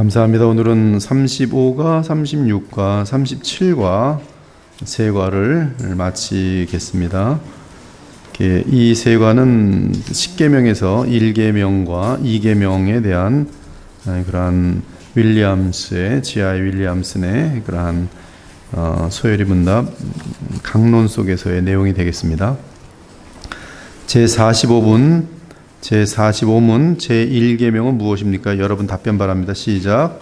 감사합니다. 오늘은 35과 36과 37과 세 과를 마치겠습니다. 이 세 과는 10계명에서 1계명과 2계명에 대한 그러한 윌리엄스의 G.I. 윌리엄슨의 그러한 소요리 문답 강론 속에서의 내용이 되겠습니다. 제45문 제1계명은 무엇입니까? 여러분 답변 바랍니다. 시작.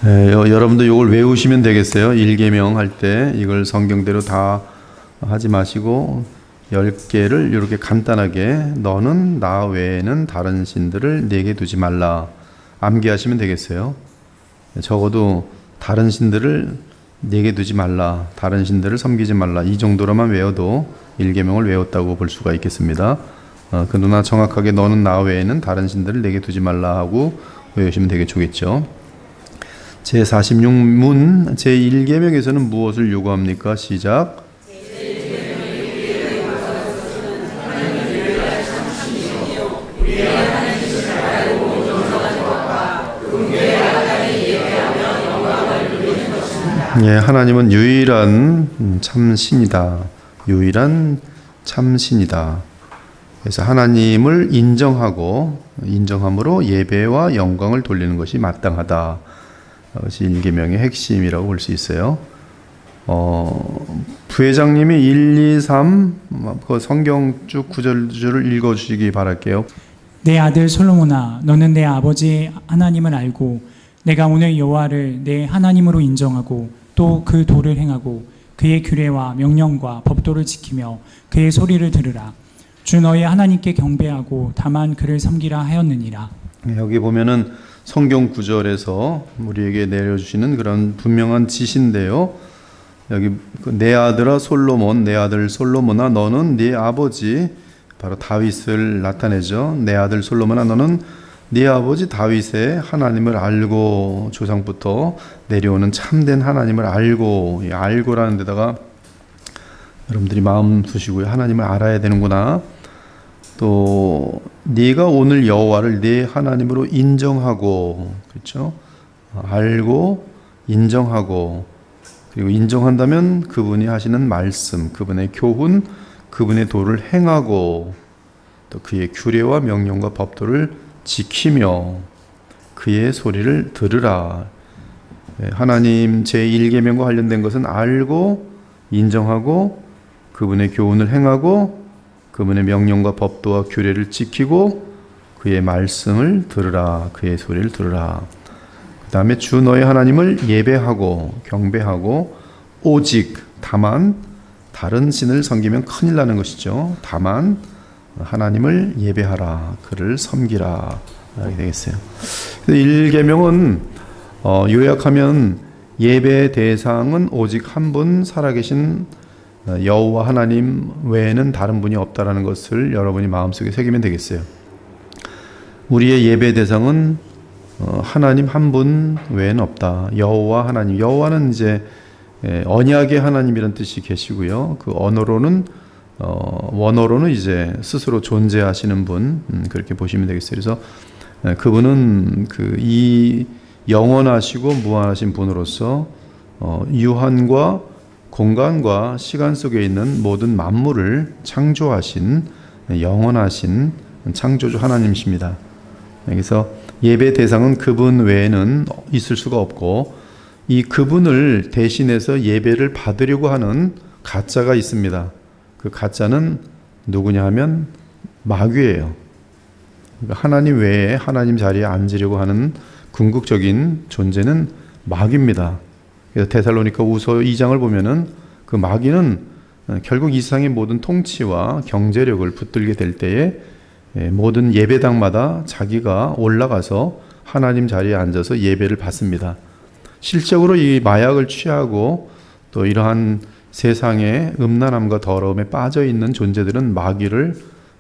여러분도 이걸 외우시면 되겠어요. 1계명 할 때 이걸 성경대로 다 하지 마시고 10개를 이렇게 간단하게 너는 나 외에는 다른 신들을 내게 두지 말라 암기하시면 되겠어요. 적어도 다른 신들을 내게 두지 말라, 다른 신들을 섬기지 말라, 이 정도로만 외워도 1계명을 외웠다고 볼 수가 있겠습니다. 그러나 정확하게 너는 나 외에는 다른 신들을 내게 두지 말라 하고 외우시면 되겠죠. 제46문 제1계명에서는 무엇을 요구합니까? 시작. 예, 하나님은 유일한 참신이다. 유일한 참신이다. 그래서 하나님을 인정함으로 예배와 영광을 돌리는 것이 마땅하다. 그것이 1계명의 핵심이라고 볼 수 있어요. 부회장님이 1, 2, 3 그 성경 쭉 구절을 읽어주시기 바랄게요. 내 아들 솔로몬아, 너는 내 아버지 하나님을 알고 내가 오늘 여호와를 내 하나님으로 인정하고 또 그 도를 행하고 그의 규례와 명령과 법도를 지키며 그의 소리를 들으라. 주 너의 하나님께 경배하고 다만 그를 섬기라 하였느니라. 여기 보면은 성경 구절에서 우리에게 내려주시는 그런 분명한 지시인데요. 여기 내 아들아 솔로몬, 내 아들 솔로몬아 너는 네 아버지 바로 다윗을 나타내죠. 내 아들 솔로몬아 너는 네 아버지 다윗의 하나님을 알고, 조상부터 내려오는 참된 하나님을 알고, 이 알고라는 데다가 여러분들이 마음 두시고요. 하나님을 알아야 되는구나. 또 네가 오늘 여호와를 네 하나님으로 인정하고, 그렇죠? 알고 인정하고, 그리고 인정한다면 그분이 하시는 말씀, 그분의 교훈, 그분의 도를 행하고, 또 그의 규례와 명령과 법도를 지키며 그의 소리를 들으라. 하나님 제1계명과 관련된 것은 알고 인정하고 그분의 교훈을 행하고 그분의 명령과 법도와 규례를 지키고 그의 말씀을 들으라. 그의 소리를 들으라. 그 다음에 주 너의 하나님을 예배하고 경배하고 오직 다만 다른 신을 섬기면 큰일 나는 것이죠. 다만 하나님을 예배하라. 그를 섬기라. 이렇게 되겠어요. 1계명은 요약하면 예배의 대상은 오직 한 분 살아계신 여호와 하나님 외에는 다른 분이 없다라는 것을 여러분이 마음속에 새기면 되겠어요. 우리의 예배 대상은 하나님 한 분 외에는 없다. 여호와 하나님. 여호와는 이제 언약의 하나님이라는 뜻이 계시고요. 그 원어로는 이제 스스로 존재하시는 분, 그렇게 보시면 되겠어요. 그래서 그분은 이 영원하시고 무한하신 분으로서 유한과 공간과 시간 속에 있는 모든 만물을 창조하신 영원하신 창조주 하나님이십니다. 그래서 예배 대상은 그분 외에는 있을 수가 없고, 이 그분을 대신해서 예배를 받으려고 하는 가짜가 있습니다. 그 가짜는 누구냐 하면 마귀예요. 그러니까 하나님 외에 하나님 자리에 앉으려고 하는 궁극적인 존재는 마귀입니다. 그래서 데살로니가 후서 2장을 보면은 그 마귀는 결국 이 세상의 모든 통치와 경제력을 붙들게 될 때에 모든 예배당마다 자기가 올라가서 하나님 자리에 앉아서 예배를 받습니다. 실적으로 이 마약을 취하고 또 이러한 세상의 음란함과 더러움에 빠져 있는 존재들은 마귀를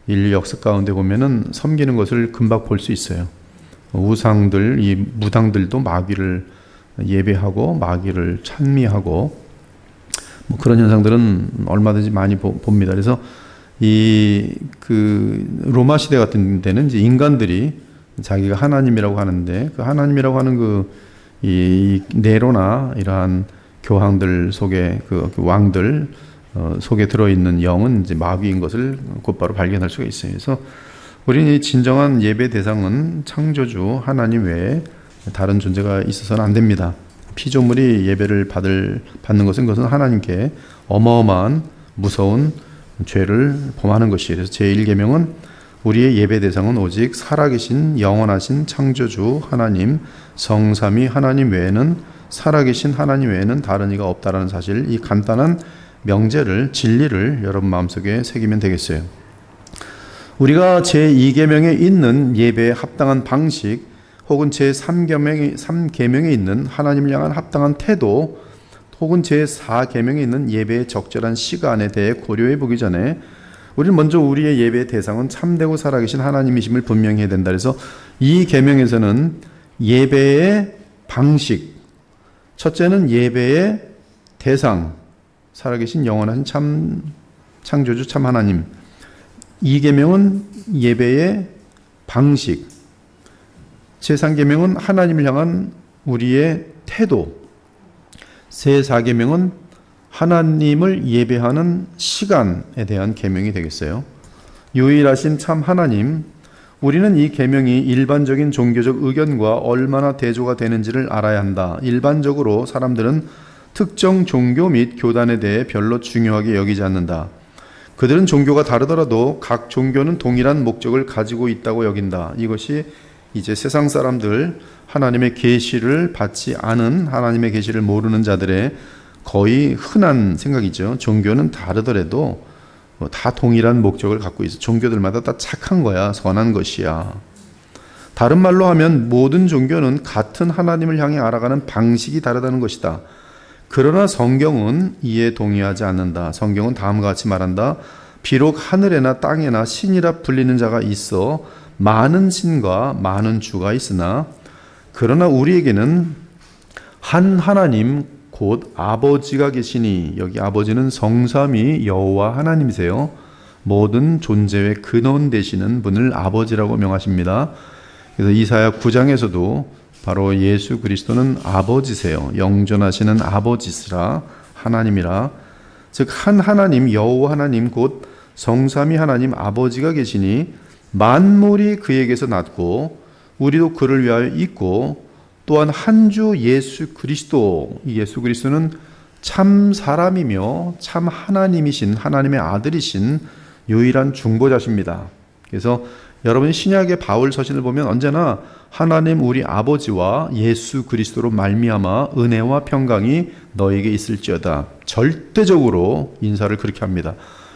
인류 역사 가운데 보면은 섬기는 것을 금방 볼 수 있어요. 우상들, 이 무당들도 마귀를 예배하고 마귀를 찬미하고 그런 현상들은 얼마든지 많이 봅니다. 그래서 이 로마 시대 같은 데는 이제 인간들이 자기가 하나님이라고 하는데 그 하나님이라고 하는 이 네로나 이러한 교황들 속에 그 왕들 속에 들어있는 영은 이제 마귀인 것을 곧바로 발견할 수가 있어요. 그래서 우리는 이 진정한 예배 대상은 창조주 하나님 외에 다른 존재가 있어서는 안 됩니다. 피조물이 예배를 받는 것은 그것은 하나님께 어마어마한 무서운 죄를 범하는 것이에요. 그래서 제1계명은 우리의 예배 대상은 오직 살아계신 영원하신 창조주 하나님 성삼위 하나님 외에는 살아계신 하나님 외에는 다른 이가 없다라는 사실, 이 간단한 명제를 진리를 여러분 마음속에 새기면 되겠어요. 우리가 제2계명에 있는 예배에 합당한 방식 혹은 제3계명에 있는 하나님을 향한 합당한 태도 혹은 제4계명에 있는 예배의 적절한 시간에 대해 고려해 보기 전에 우리는 먼저 우리의 예배의 대상은 참되고 살아계신 하나님이심을 분명히 해야 된다. 그래서 이 계명에서는 예배의 방식, 첫째는 예배의 대상, 살아계신 영원하신 참 창조주 참 하나님. 이 계명은 예배의 방식, 제3계명은 하나님을 향한 우리의 태도, 제4계명은 하나님을 예배하는 시간에 대한 계명이 되겠어요. 유일하신 참 하나님, 우리는 이 계명이 일반적인 종교적 의견과 얼마나 대조가 되는지를 알아야 한다. 일반적으로 사람들은 특정 종교 및 교단에 대해 별로 중요하게 여기지 않는다. 그들은 종교가 다르더라도 각 종교는 동일한 목적을 가지고 있다고 여긴다. 이것이 이제 세상 사람들, 하나님의 계시를 받지 않은, 하나님의 계시를 모르는 자들의 거의 흔한 생각이죠. 종교는 다르더라도 다 동일한 목적을 갖고 있어. 종교들마다 다 착한 거야, 선한 것이야. 다른 말로 하면 모든 종교는 같은 하나님을 향해 알아가는 방식이 다르다는 것이다. 그러나 성경은 이에 동의하지 않는다. 성경은 다음과 같이 말한다. 비록 하늘에나 땅에나 신이라 불리는 자가 있어 많은 신과 많은 주가 있으나 그러나 우리에게는 한 하나님 곧 아버지가 계시니, 여기 아버지는 성삼위 여호와 하나님이세요. 모든 존재의 근원 되시는 분을 아버지라고 명하십니다. 그래서 이사야 9장에서도 바로 예수 그리스도는 아버지세요. 영존하시는 아버지시라 하나님이라. 즉 한 하나님 여호와 하나님 곧 성삼위 하나님 아버지가 계시니 만물이 그에게서 났고 우리도 그를 위하여 있고 또한 한 주 예수 그리스도, 이 예수 그리스도는 참 사람이며 참 하나님이신 하나님의 아들이신 유일한 중보자십니다. 그래서 여러분이 신약의 바울 서신을 보면 언제나 하나님 우리 아버지와 예수 그리스도로 말미암아 은혜와 평강이 너에게 있을지어다. 절대적으로 인사를 그렇게 합니다.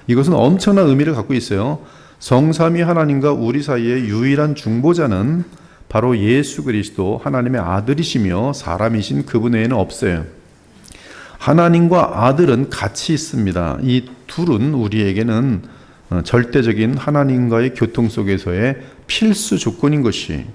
이것은 엄청난 의미를 갖고 있어요. 성삼위 하나님과 우리 사이의 유일한 중보자는 바로 예수 그리스도 하나님의 아들이시며 사람이신 그분 외에는 없어요. 하나님과 아들은 같이 있습니다. 이 둘은 우리에게는 절대적인 하나님과의 교통 속에서의 필수 조건인 것이.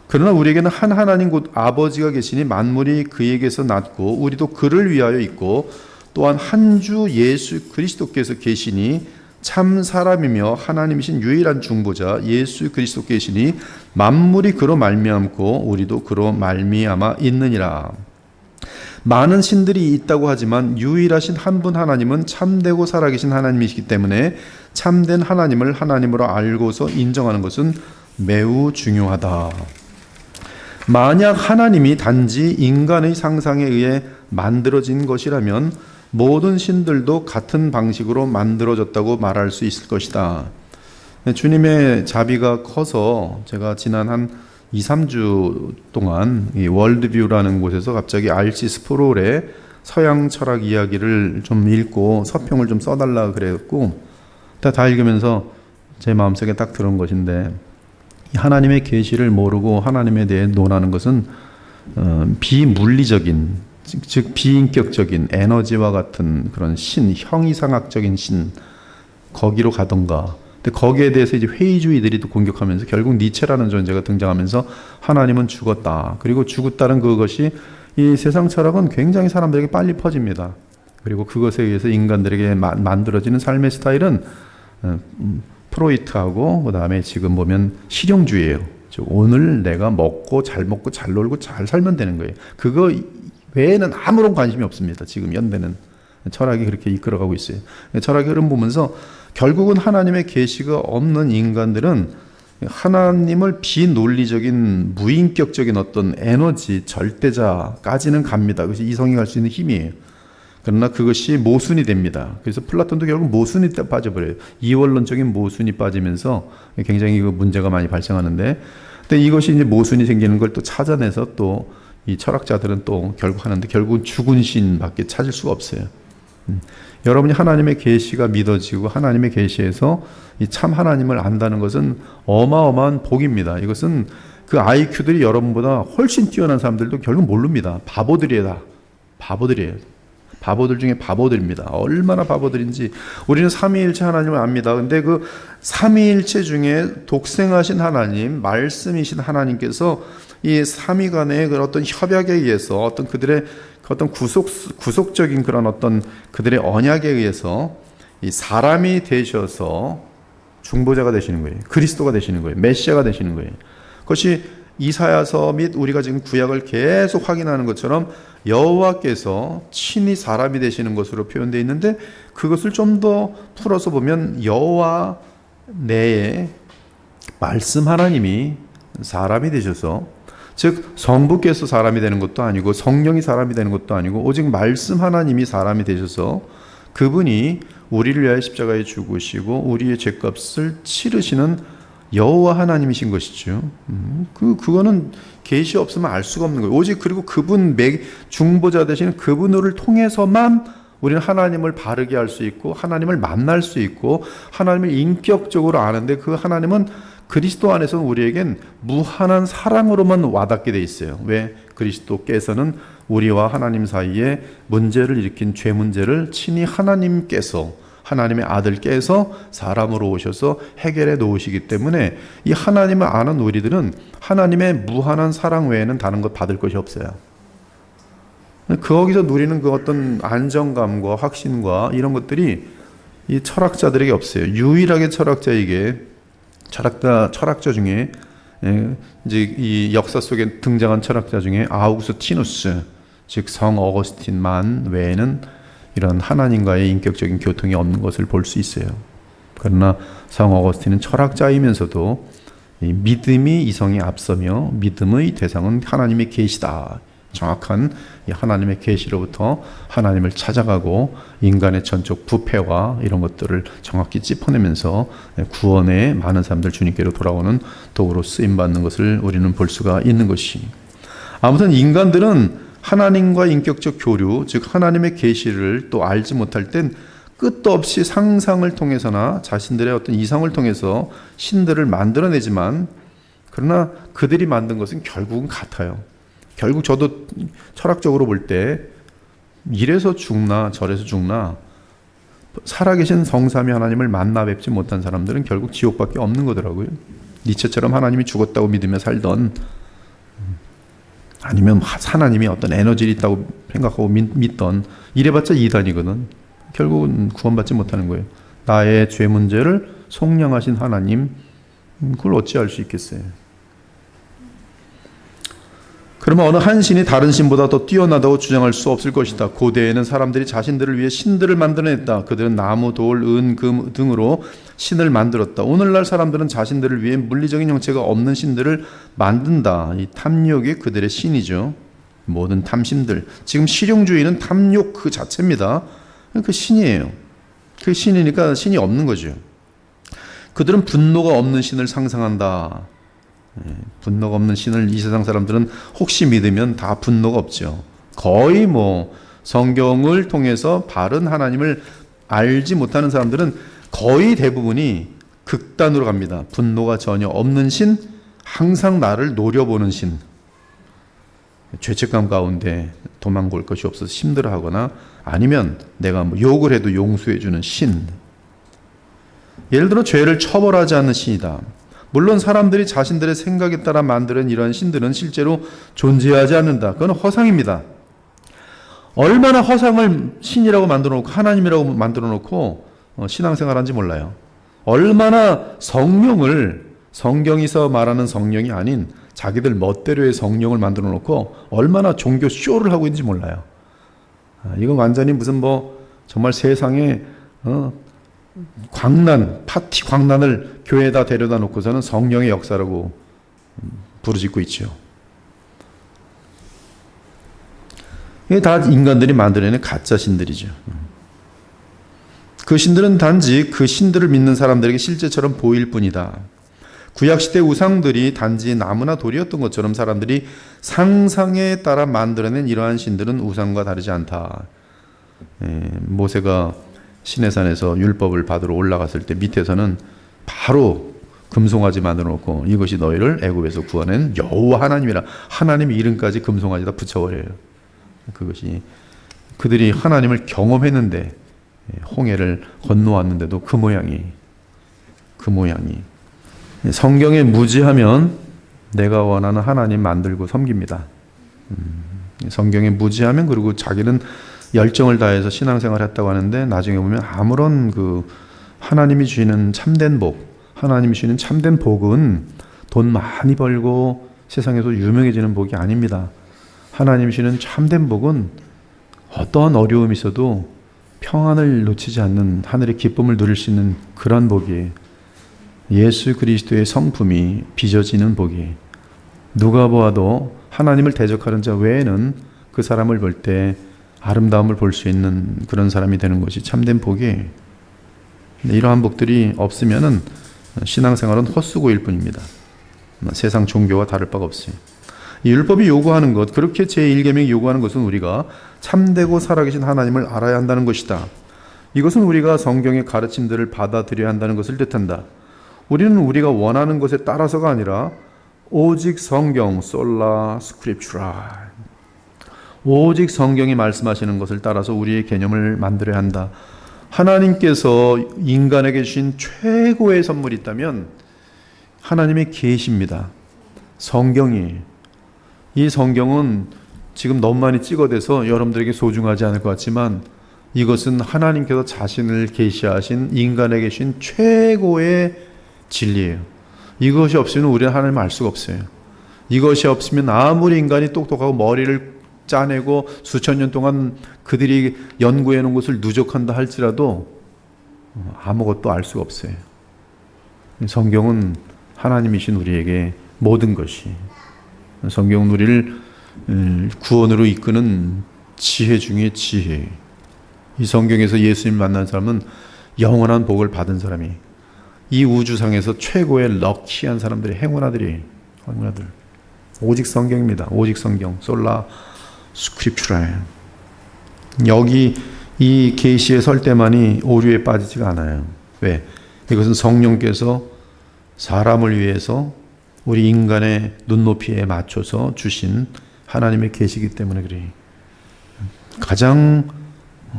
그러나 우리에게는 한 하나님 곧 아버지가 계시니 만물이 그에게서 났고 우리도 그를 위하여 있고 또한 한 주 예수 그리스도께서 계시니 참 사람이며 하나님이신 유일한 중보자 예수 그리스도 계시니 만물이 그로 말미암고 우리도 그로 말미암아 있느니라. 많은 신들이 있다고 하지만 유일하신 한 분 하나님은 참되고 살아계신 하나님이시기 때문에 참된 하나님을 하나님으로 알고서 인정하는 것은 매우 중요하다. 만약 하나님이 단지 인간의 상상에 의해 만들어진 것이라면 모든 신들도 같은 방식으로 만들어졌다고 말할 수 있을 것이다. 주님의 자비가 커서 제가 지난 한 2, 3주 동안 이 월드뷰라는 곳에서 갑자기 R.C. 스프롤의 서양 철학 이야기를 좀 읽고 서평을 좀 써달라 그랬고 다 읽으면서 제 마음속에 딱 들어온 것인데, 하나님의 계시를 모르고 하나님에 대해 논하는 것은 비물리적인, 즉 비인격적인 에너지와 같은 그런 신, 형이상학적인 신, 거기로 가던가. 근데 거기에 대해서 이제 회의주의들이 또 공격하면서 결국 니체라는 존재가 등장하면서 하나님은 죽었다. 그리고 죽었다는 그것이 이 세상 철학은 굉장히 사람들에게 빨리 퍼집니다. 그리고 그것에 의해서 인간들에게 만들어지는 삶의 스타일은 프로이트하고 그다음에 지금 보면 실용주의예요. 즉 오늘 내가 먹고 잘 놀고 잘 살면 되는 거예요. 그거 외에는 아무런 관심이 없습니다. 지금 현대는 철학이 그렇게 이끌어가고 있어요. 철학의 흐름 보면서 결국은 하나님의 계시가 없는 인간들은 하나님을 비논리적인 무인격적인 어떤 에너지 절대자까지는 갑니다. 그것이 이성이 갈 수 있는 힘이에요. 그러나 그것이 모순이 됩니다. 그래서 플라톤도 결국 모순이 빠져버려요. 이원론적인 모순이 빠지면서 굉장히 그 문제가 많이 발생하는데, 근데 이것이 이제 모순이 생기는 걸 또 찾아내서 또 이 철학자들은 또 결국 하는데, 결국은 죽은 신밖에 찾을 수가 없어요. 여러분이 하나님의 계시가 믿어지고 하나님의 계시에서 이 참 하나님을 안다는 것은 어마어마한 복입니다. 이것은 그 IQ들이 여러분보다 훨씬 뛰어난 사람들도 결국 모릅니다. 바보들이에요. 바보들이에요. 바보들 중에 바보들입니다. 얼마나 바보들인지. 우리는 삼위일체 하나님을 압니다. 근데 그 삼위일체 중에 독생하신 하나님, 말씀이신 하나님께서 이 삼위 간의 그런 어떤 협약에 의해서 어떤 그들의 어떤 구속적인 그런 어떤 그들의 언약에 의해서 이 사람이 되셔서 중보자가 되시는 거예요. 그리스도가 되시는 거예요. 메시아가 되시는 거예요. 그것이 이사야서 및 우리가 지금 구약을 계속 확인하는 것처럼 여호와께서 친히 사람이 되시는 것으로 표현되어 있는데, 그것을 좀 더 풀어서 보면 여호와 내에 말씀 하나님이 사람이 되셔서, 즉 성부께서 사람이 되는 것도 아니고 성령이 사람이 되는 것도 아니고 오직 말씀 하나님이 사람이 되셔서 그분이 우리를 위하여 십자가에 죽으시고 우리의 죄값을 치르시는 여호와 하나님이신 것이죠. 그거는 계시 없으면 알 수가 없는 거예요. 오직 그리고 그분 중보자 되시는 그분을 통해서만 우리는 하나님을 바르게 할 수 있고 하나님을 만날 수 있고 하나님을 인격적으로 아는데, 그 하나님은 그리스도 안에서는 우리에겐 무한한 사랑으로만 와닿게 돼 있어요. 왜? 그리스도께서는 우리와 하나님 사이에 문제를 일으킨 죄 문제를 친히 하나님께서, 하나님의 아들께서 사람으로 오셔서 해결해 놓으시기 때문에 이 하나님을 아는 우리들은 하나님의 무한한 사랑 외에는 다른 것 받을 것이 없어요. 거기서 누리는 그 어떤 안정감과 확신과 이런 것들이 이 철학자들에게 없어요. 유일하게 철학자 중에 이제 이 역사 속에 등장한 철학자 중에 아우구스티누스, 즉 성 어거스틴만 외에는 이런 하나님과의 인격적인 교통이 없는 것을 볼 수 있어요. 그러나 성 어거스틴은 철학자이면서도 이 믿음이 이성에 앞서며 믿음의 대상은 하나님의 계시다. 정확한 이 하나님의 계시로부터 하나님을 찾아가고 인간의 전적 부패와 이런 것들을 정확히 짚어내면서 구원에 많은 사람들 주님께로 돌아오는 도구로 쓰임받는 것을 우리는 볼 수가 있는 것이, 아무튼 인간들은 하나님과 인격적 교류, 즉 하나님의 계시를 또 알지 못할 땐 끝도 없이 상상을 통해서나 자신들의 어떤 이성을 통해서 신들을 만들어내지만, 그러나 그들이 만든 것은 결국은 같아요. 결국 저도 철학적으로 볼 때 이래서 죽나 저래서 죽나 살아계신 성삼위 하나님을 만나 뵙지 못한 사람들은 결국 지옥밖에 없는 거더라고요. 니체처럼 하나님이 죽었다고 믿으며 살던, 아니면 하나님이 어떤 에너지를 있다고 생각하고 믿던, 이래봤자 이단이거든. 결국은 구원받지 못하는 거예요. 나의 죄 문제를 속량하신 하나님, 그걸 어찌할 수 있겠어요. 그러면 어느 한 신이 다른 신보다 더 뛰어나다고 주장할 수 없을 것이다. 고대에는 사람들이 자신들을 위해 신들을 만들어냈다. 그들은 나무, 돌, 은, 금 등으로 신을 만들었다. 오늘날 사람들은 자신들을 위해 물리적인 형체가 없는 신들을 만든다. 이 탐욕이 그들의 신이죠. 모든 탐심들. 지금 실용주의는 탐욕 그 자체입니다. 그 신이에요. 그 신이니까 신이 없는 거죠. 그들은 분노가 없는 신을 상상한다. 분노가 없는 신을 이 세상 사람들은 혹시 믿으면 다 분노가 없죠. 거의 성경을 통해서 바른 하나님을 알지 못하는 사람들은 거의 대부분이 극단으로 갑니다. 분노가 전혀 없는 신, 항상 나를 노려보는 신, 죄책감 가운데 도망갈 것이 없어서 힘들어하거나 아니면 내가 욕을 해도 용서해주는 신, 예를 들어 죄를 처벌하지 않는 신이다. 물론 사람들이 자신들의 생각에 따라 만드는 이런 신들은 실제로 존재하지 않는다. 그건 허상입니다. 얼마나 허상을 신이라고 만들어 놓고 하나님이라고 만들어 놓고 신앙생활 한지 몰라요. 얼마나 성경에서 말하는 성령이 아닌 자기들 멋대로의 성령을 만들어 놓고 얼마나 종교 쇼를 하고 있는지 몰라요. 이건 완전히 무슨 정말 세상에 파티 광란을 교회에다 데려다 놓고서는 성령의 역사라고 부르짖고 있죠. 이게 다 인간들이 만들어내는 가짜 신들이죠. 그 신들은 단지 그 신들을 믿는 사람들에게 실제처럼 보일 뿐이다. 구약시대 우상들이 단지 나무나 돌이었던 것처럼 사람들이 상상에 따라 만들어낸 이러한 신들은 우상과 다르지 않다. 모세가 시내산에서 율법을 받으러 올라갔을 때 밑에서는 바로 금송아지 만들어 놓고 이것이 너희를 애굽에서 구원한 여호와 하나님이라, 하나님의 이름까지 금송아지에다 붙여버려요. 그것이 그들이 하나님을 경험했는데 홍해를 건너왔는데도 그 모양이 성경에 무지하면 내가 원하는 하나님 만들고 섬깁니다. 성경에 무지하면, 그리고 자기는 열정을 다해서 신앙생활 했다고 하는데 나중에 보면 아무런 하나님이 주시는 참된 복, 하나님이 주시는 참된 복은 돈 많이 벌고 세상에서 유명해지는 복이 아닙니다. 하나님이 주시는 참된 복은 어떠한 어려움이 있어도 평안을 놓치지 않는 하늘의 기쁨을 누릴 수 있는 그런 복이에요. 예수 그리스도의 성품이 빚어지는 복이, 누가 보아도 하나님을 대적하는 자 외에는 그 사람을 볼 때 아름다움을 볼 수 있는 그런 사람이 되는 것이 참된 복이에요. 이러한 복들이 없으면은 신앙생활은 헛수고일 뿐입니다. 세상 종교와 다를 바가 없어요. 이 율법이 요구하는 것, 그렇게 제1계명이 요구하는 것은 우리가 참되고 살아계신 하나님을 알아야 한다는 것이다. 이것은 우리가 성경의 가르침들을 받아들여야 한다는 것을 뜻한다. 우리는 우리가 원하는 것에 따라서가 아니라 오직 성경, 솔라 스크립추라, 오직 성경이 말씀하시는 것을 따라서 우리의 개념을 만들어야 한다. 하나님께서 인간에게 주신 최고의 선물이 있다면 하나님의 계시입니다. 성경이. 이 성경은 지금 너무 많이 찍어대서 여러분들에게 소중하지 않을 것 같지만 이것은 하나님께서 자신을 계시하신 인간에게 주신 최고의 진리예요. 이것이 없으면 우리는 하나님을 알 수가 없어요. 이것이 없으면 아무리 인간이 똑똑하고 머리를 짜내고 수천 년 동안 그들이 연구해 놓은 것을 누적한다 할지라도 아무것도 알 수가 없어요. 성경은 하나님이신 우리에게 모든 것이, 성경은 우리를 구원으로 이끄는 지혜 중에 지혜. 이 성경에서 예수님 만난 사람은 영원한 복을 받은 사람이, 이 우주상에서 최고의 럭키한 사람들이, 행운아들이, 오직 성경입니다. 오직 성경, 솔라 스크립추라. 여기 이 계시에 설 때만이 오류에 빠지지가 않아요. 왜? 이것은 성령께서 사람을 위해서 우리 인간의 눈높이에 맞춰서 주신 하나님의 계시이기 때문에 그래. 가장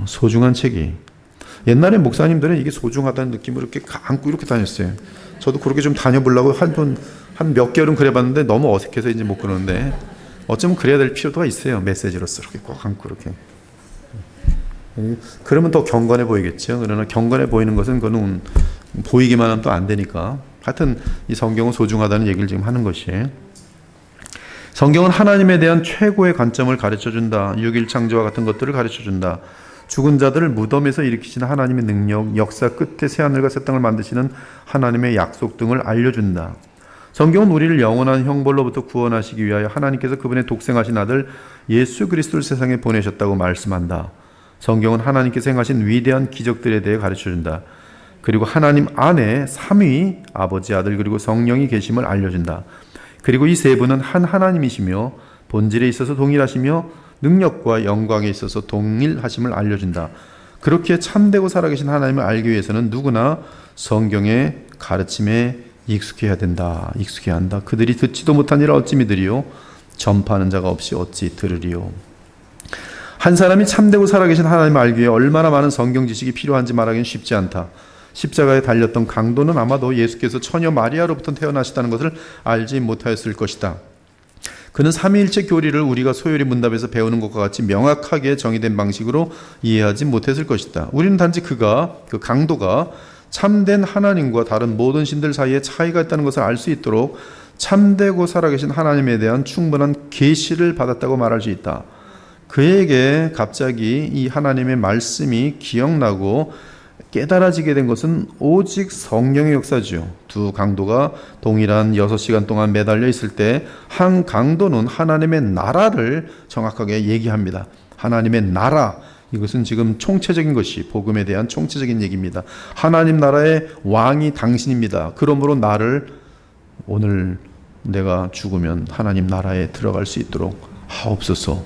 소중한 책이, 옛날에 목사님들은 이게 소중하다는 느낌으로 이렇게 안고 이렇게 다녔어요. 저도 그렇게 좀 다녀보려고 한 몇 개월은 그래봤는데 너무 어색해서 이제 못 그러는데, 어쩌면 그래야 될 필요가 있어요. 메시지로서 이렇게 꼭 안고 이렇게. 그러면 더 경건해 보이겠죠. 그러나 경건해 보이는 것은 그거는 보이기만 하면 또 안 되니까. 하여튼 이 성경은 소중하다는 얘기를 지금 하는 것이에요. 성경은 하나님에 대한 최고의 관점을 가르쳐준다. 6일 창조와 같은 것들을 가르쳐준다. 죽은 자들을 무덤에서 일으키시는 하나님의 능력, 역사 끝에 새하늘과 새 땅을 만드시는 하나님의 약속 등을 알려준다. 성경은 우리를 영원한 형벌로부터 구원하시기 위하여 하나님께서 그분의 독생하신 아들 예수 그리스도를 세상에 보내셨다고 말씀한다. 성경은 하나님께서 행하신 위대한 기적들에 대해 가르쳐준다. 그리고 하나님 안에 삼위, 아버지, 아들, 그리고 성령이 계심을 알려준다. 그리고 이 세 분은 한 하나님이시며 본질에 있어서 동일하시며 능력과 영광에 있어서 동일하심을 알려준다. 그렇게 참되고 살아계신 하나님을 알기 위해서는 누구나 성경의 가르침에 익숙해야 된다. 익숙해야 한다. 그들이 듣지도 못하니라 어찌 믿으리요? 전파하는 자가 없이 어찌 들으리요? 한 사람이 참되고 살아계신 하나님을 알기 위해 얼마나 많은 성경 지식이 필요한지 말하기는 쉽지 않다. 십자가에 달렸던 강도는 아마도 예수께서 처녀 마리아로부터 태어나시다는 것을 알지 못하였을 것이다. 그는 삼위일체 교리를 우리가 소요리 문답에서 배우는 것과 같이 명확하게 정의된 방식으로 이해하지 못했을 것이다. 우리는 단지 그 강도가 참된 하나님과 다른 모든 신들 사이에 차이가 있다는 것을 알 수 있도록 참되고 살아계신 하나님에 대한 충분한 계시를 받았다고 말할 수 있다. 그에게 갑자기 이 하나님의 말씀이 기억나고 깨달아지게 된 것은 오직 성령의 역사죠. 두 강도가 동일한 6시간 동안 매달려 있을 때 한 강도는 하나님의 나라를 정확하게 얘기합니다. 하나님의 나라, 이것은 지금 총체적인 것이 복음에 대한 총체적인 얘기입니다. 하나님 나라의 왕이 당신입니다. 그러므로 나를 오늘 내가 죽으면 하나님 나라에 들어갈 수 있도록 하옵소서.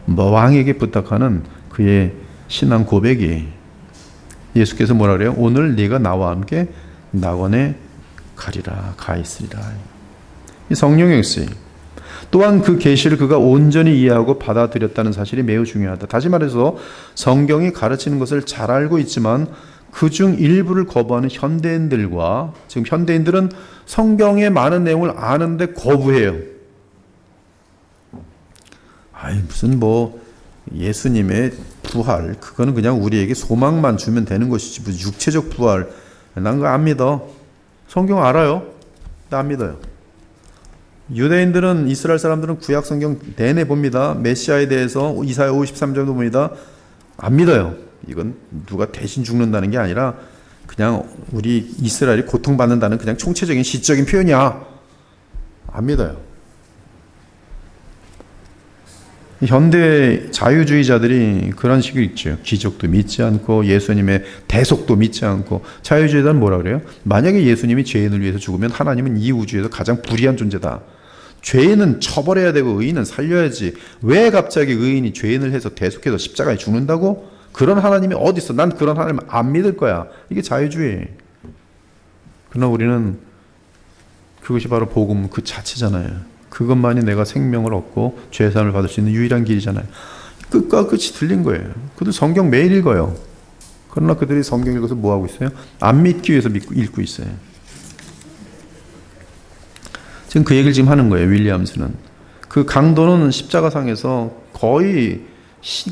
왕에게 부탁하는 그의 신앙 고백이 예수께서 뭐라 그래요? 오늘 네가 나와 함께 낙원에 가리라, 가 있으리라. 이 성령의 역사. 또한 그 계시를 그가 온전히 이해하고 받아들였다는 사실이 매우 중요하다. 다시 말해서 성경이 가르치는 것을 잘 알고 있지만 그중 일부를 거부하는 현대인들과, 지금 현대인들은 성경의 많은 내용을 아는데 거부해요. 무슨 예수님의 부활, 그거는 그냥 우리에게 소망만 주면 되는 것이지 무슨 육체적 부활, 난 그거 안 믿어. 성경 알아요? 나 안 믿어요. 유대인들은, 이스라엘 사람들은 구약 성경 내내 봅니다. 메시아에 대해서 이사야 53장도 봅니다. 안 믿어요. 이건 누가 대신 죽는다는 게 아니라 그냥 우리 이스라엘이 고통받는다는 그냥 총체적인 시적인 표현이야. 안 믿어요. 현대 자유주의자들이 그런 식으로 있죠. 기적도 믿지 않고 예수님의 대속도 믿지 않고. 자유주의자는 뭐라 그래요? 만약에 예수님이 죄인을 위해서 죽으면 하나님은 이 우주에서 가장 불의한 존재다. 죄인은 처벌해야 되고 의인은 살려야지. 왜 갑자기 의인이 죄인을 해서 대속해서 십자가에 죽는다고? 그런 하나님이 어디 있어? 난 그런 하나님 안 믿을 거야. 이게 자유주의. 그러나 우리는 그것이 바로 복음 그 자체잖아요. 그것만이 내가 생명을 얻고 죄산을 받을 수 있는 유일한 길이잖아요. 끝과 끝이 틀린 거예요. 그들 성경 매일 읽어요. 그러나 그들이 성경 읽어서 뭐 하고 있어요? 안 믿기 위해서 읽고 있어요. 지금 그 얘기를 지금 하는 거예요. 윌리엄스는. 그 강도는 십자가상에서 거의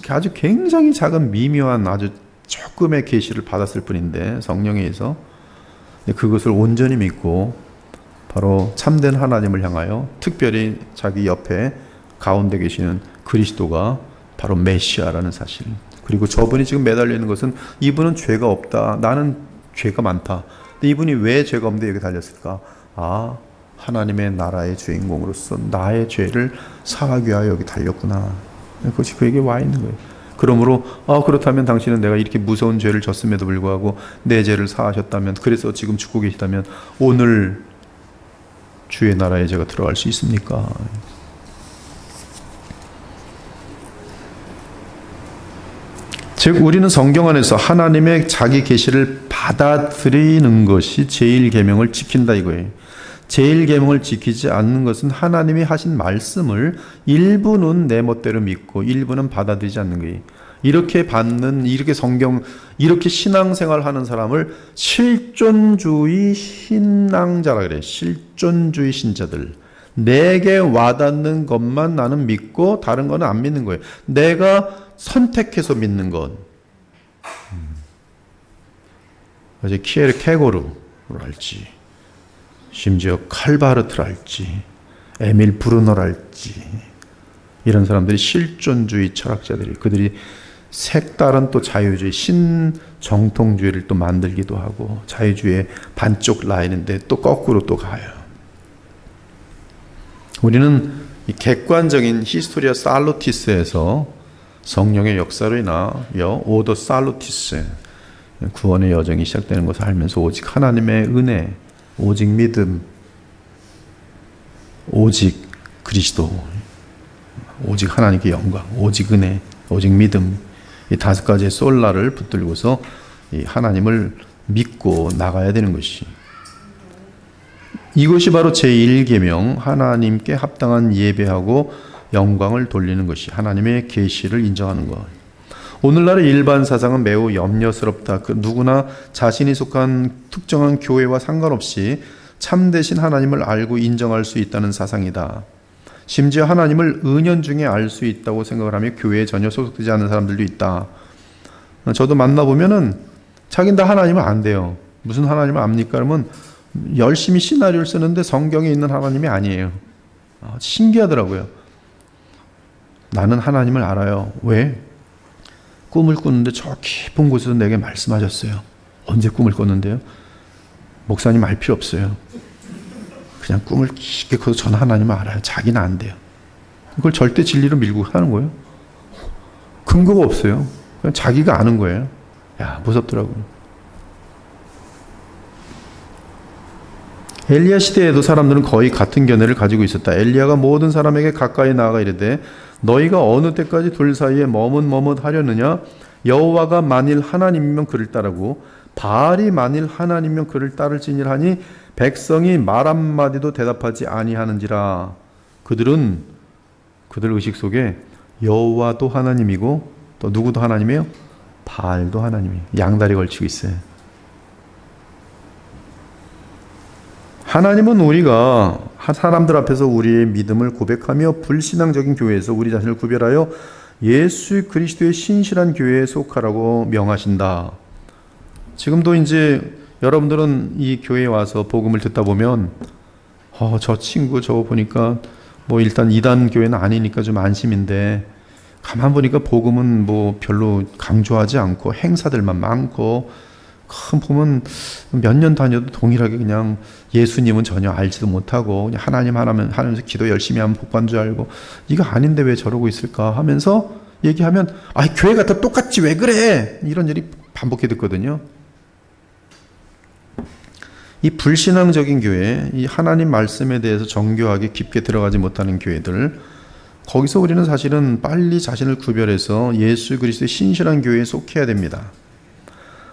아주 굉장히 작은 미묘한 아주 조금의 계시를 받았을 뿐인데, 성령에 의해서 그것을 온전히 믿고 바로 참된 하나님을 향하여, 특별히 자기 옆에 가운데 계시는 그리스도가 바로 메시아라는 사실, 그리고 저분이 지금 매달려 있는 것은 이분은 죄가 없다, 나는 죄가 많다. 근데 이분이 왜 죄가 없는데 여기 달렸을까? 하나님의 나라의 주인공으로서 나의 죄를 사하기 위하여 여기 달렸구나. 그것이 그에게 와 있는 거예요. 그러므로 그렇다면 당신은 내가 이렇게 무서운 죄를 졌음에도 불구하고 내 죄를 사하셨다면, 그래서 지금 죽고 계시다면 오늘 주의 나라에 제가 들어갈 수 있습니까? 즉 우리는 성경 안에서 하나님의 자기 계시를 받아들이는 것이 제1계명을 지킨다 이거예요. 제1계명을 지키지 않는 것은 하나님이 하신 말씀을 일부는 내 멋대로 믿고 일부는 받아들이지 않는 거예요. 이렇게 신앙생활 하는 사람을 실존주의 신앙자라 그래요. 실존주의 신자들. 내게 와닿는 것만 나는 믿고 다른 거는 안 믿는 거예요. 내가 선택해서 믿는 것. 어제 키에르 케고르를 알지, 심지어 칼바르트를 알지, 에밀 브루너를 알지, 이런 사람들이 실존주의 철학자들이, 그들이 색다른 또 자유주의, 신정통주의를 또 만들기도 하고, 자유주의의 반쪽 라인인데 또 거꾸로 또 가요. 우리는 이 객관적인 히스토리아 살루티스에서 성령의 역사로 인하여 오더 살루티스, 구원의 여정이 시작되는 것을 알면서 오직 하나님의 은혜, 오직 믿음, 오직 그리스도, 오직 하나님께 영광, 오직 은혜, 오직 믿음, 이 5가지의 솔라를 붙들고서 이 하나님을 믿고 나가야 되는 것이, 이것이 바로 제1계명, 하나님께 합당한 예배하고 영광을 돌리는 것이, 하나님의 계시를 인정하는 것. 오늘날의 일반 사상은 매우 염려스럽다. 누구나 자신이 속한 특정한 교회와 상관없이 참되신 하나님을 알고 인정할 수 있다는 사상이다. 심지어 하나님을 은연중에 알 수 있다고 생각을 하며 교회에 전혀 소속되지 않는 사람들도 있다. 저도 만나보면은 자기는 다 하나님을 안 돼요. 무슨 하나님을 압니까? 그러면 열심히 시나리오를 쓰는데 성경에 있는 하나님이 아니에요. 신기하더라고요. 나는 하나님을 알아요. 왜? 꿈을 꾸는데 저 깊은 곳에서 내게 말씀하셨어요. 언제 꿈을 꿨는데요? 목사님 알 필요 없어요. 그냥 꿈을 깊게 꿔서 저는 하나님을 알아요. 자기는 안 돼요. 그걸 절대 진리로 밀고 하는 거예요. 근거가 없어요. 그냥 자기가 아는 거예요. 야, 무섭더라고요. 엘리야 시대에도 사람들은 거의 같은 견해를 가지고 있었다. 엘리야가 모든 사람에게 가까이 나아가 이르되 너희가 어느 때까지 둘 사이에 머뭇머뭇하려느냐? 여호와가 만일 하나님이면 그를 따르고 바알이 만일 하나님이면 그를 따를지니라니 백성이 말 한마디도 대답하지 아니하는지라. 그들 의식 속에 여호와도 하나님이고 또 누구도 하나님이에요? 바알도 하나님이에요. 양다리 걸치고 있어요. 하나님은 우리가 사람들 앞에서 우리의 믿음을 고백하며 불신앙적인 교회에서 우리 자신을 구별하여 예수 그리스도의 신실한 교회에 속하라고 명하신다. 지금도 이제 여러분들은 이 교회에 와서 복음을 듣다 보면 저 친구 저거 보니까 뭐 일단 이단 교회는 아니니까 좀 안심인데 가만 보니까 복음은 뭐 별로 강조하지 않고 행사들만 많고 보면 몇 년 다녀도 동일하게 그냥 예수님은 전혀 알지도 못하고 그냥 하나님 하면서 기도 열심히 하면 복 받는 줄 알고 이거 아닌데 왜 저러고 있을까 하면서 얘기하면 교회가 다 똑같지 왜 그래 이런 일이 반복해 듣거든요. 이 불신앙적인 교회, 이 하나님 말씀에 대해서 정교하게 깊게 들어가지 못하는 교회들, 거기서 우리는 사실은 빨리 자신을 구별해서 예수 그리스도의 신실한 교회에 속해야 됩니다.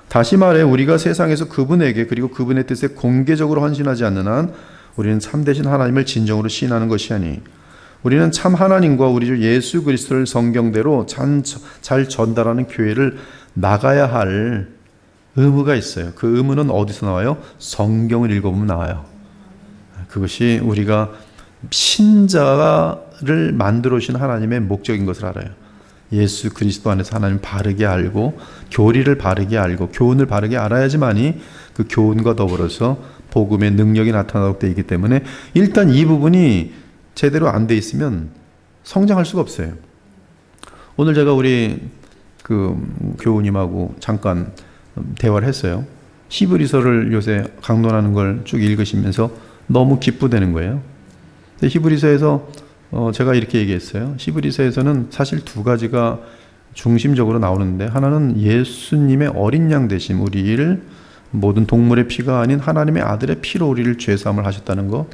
다시 말해 우리가 세상에서 그분에게 그리고 그분의 뜻에 공개적으로 헌신하지 않는 한 우리는 참되신 하나님을 진정으로 신하는 것이 아니 우리는 참 하나님과 우리 주 예수 그리스도를 성경대로 잘 전달하는 교회를 나가야 할 의무가 있어요. 그 의무는 어디서 나와요? 성경을 읽어보면 나와요. 그것이 우리가 신자를 만들어 주신 하나님의 목적인 것을 알아요. 예수 그리스도 안에서 하나님 바르게 알고 교리를 바르게 알고 교훈을 바르게 알아야지만이 그 교훈과 더불어서 복음의 능력이 나타나도록 되어 있기 때문에 일단 이 부분이 제대로 안 돼 있으면 성장할 수가 없어요. 오늘 제가 우리 그 교우님하고 잠깐 대화를 했어요. 히브리서를 요새 강론하는 걸 쭉 읽으시면서 너무 기쁘다는 거예요. 히브리서에서 제가 이렇게 얘기했어요. 히브리서에서는 사실 두 가지가 중심적으로 나오는데 하나는 예수님의 어린 양 되심, 우리를 모든 동물의 피가 아닌 하나님의 아들의 피로 우리를 죄사함을 하셨다는 것.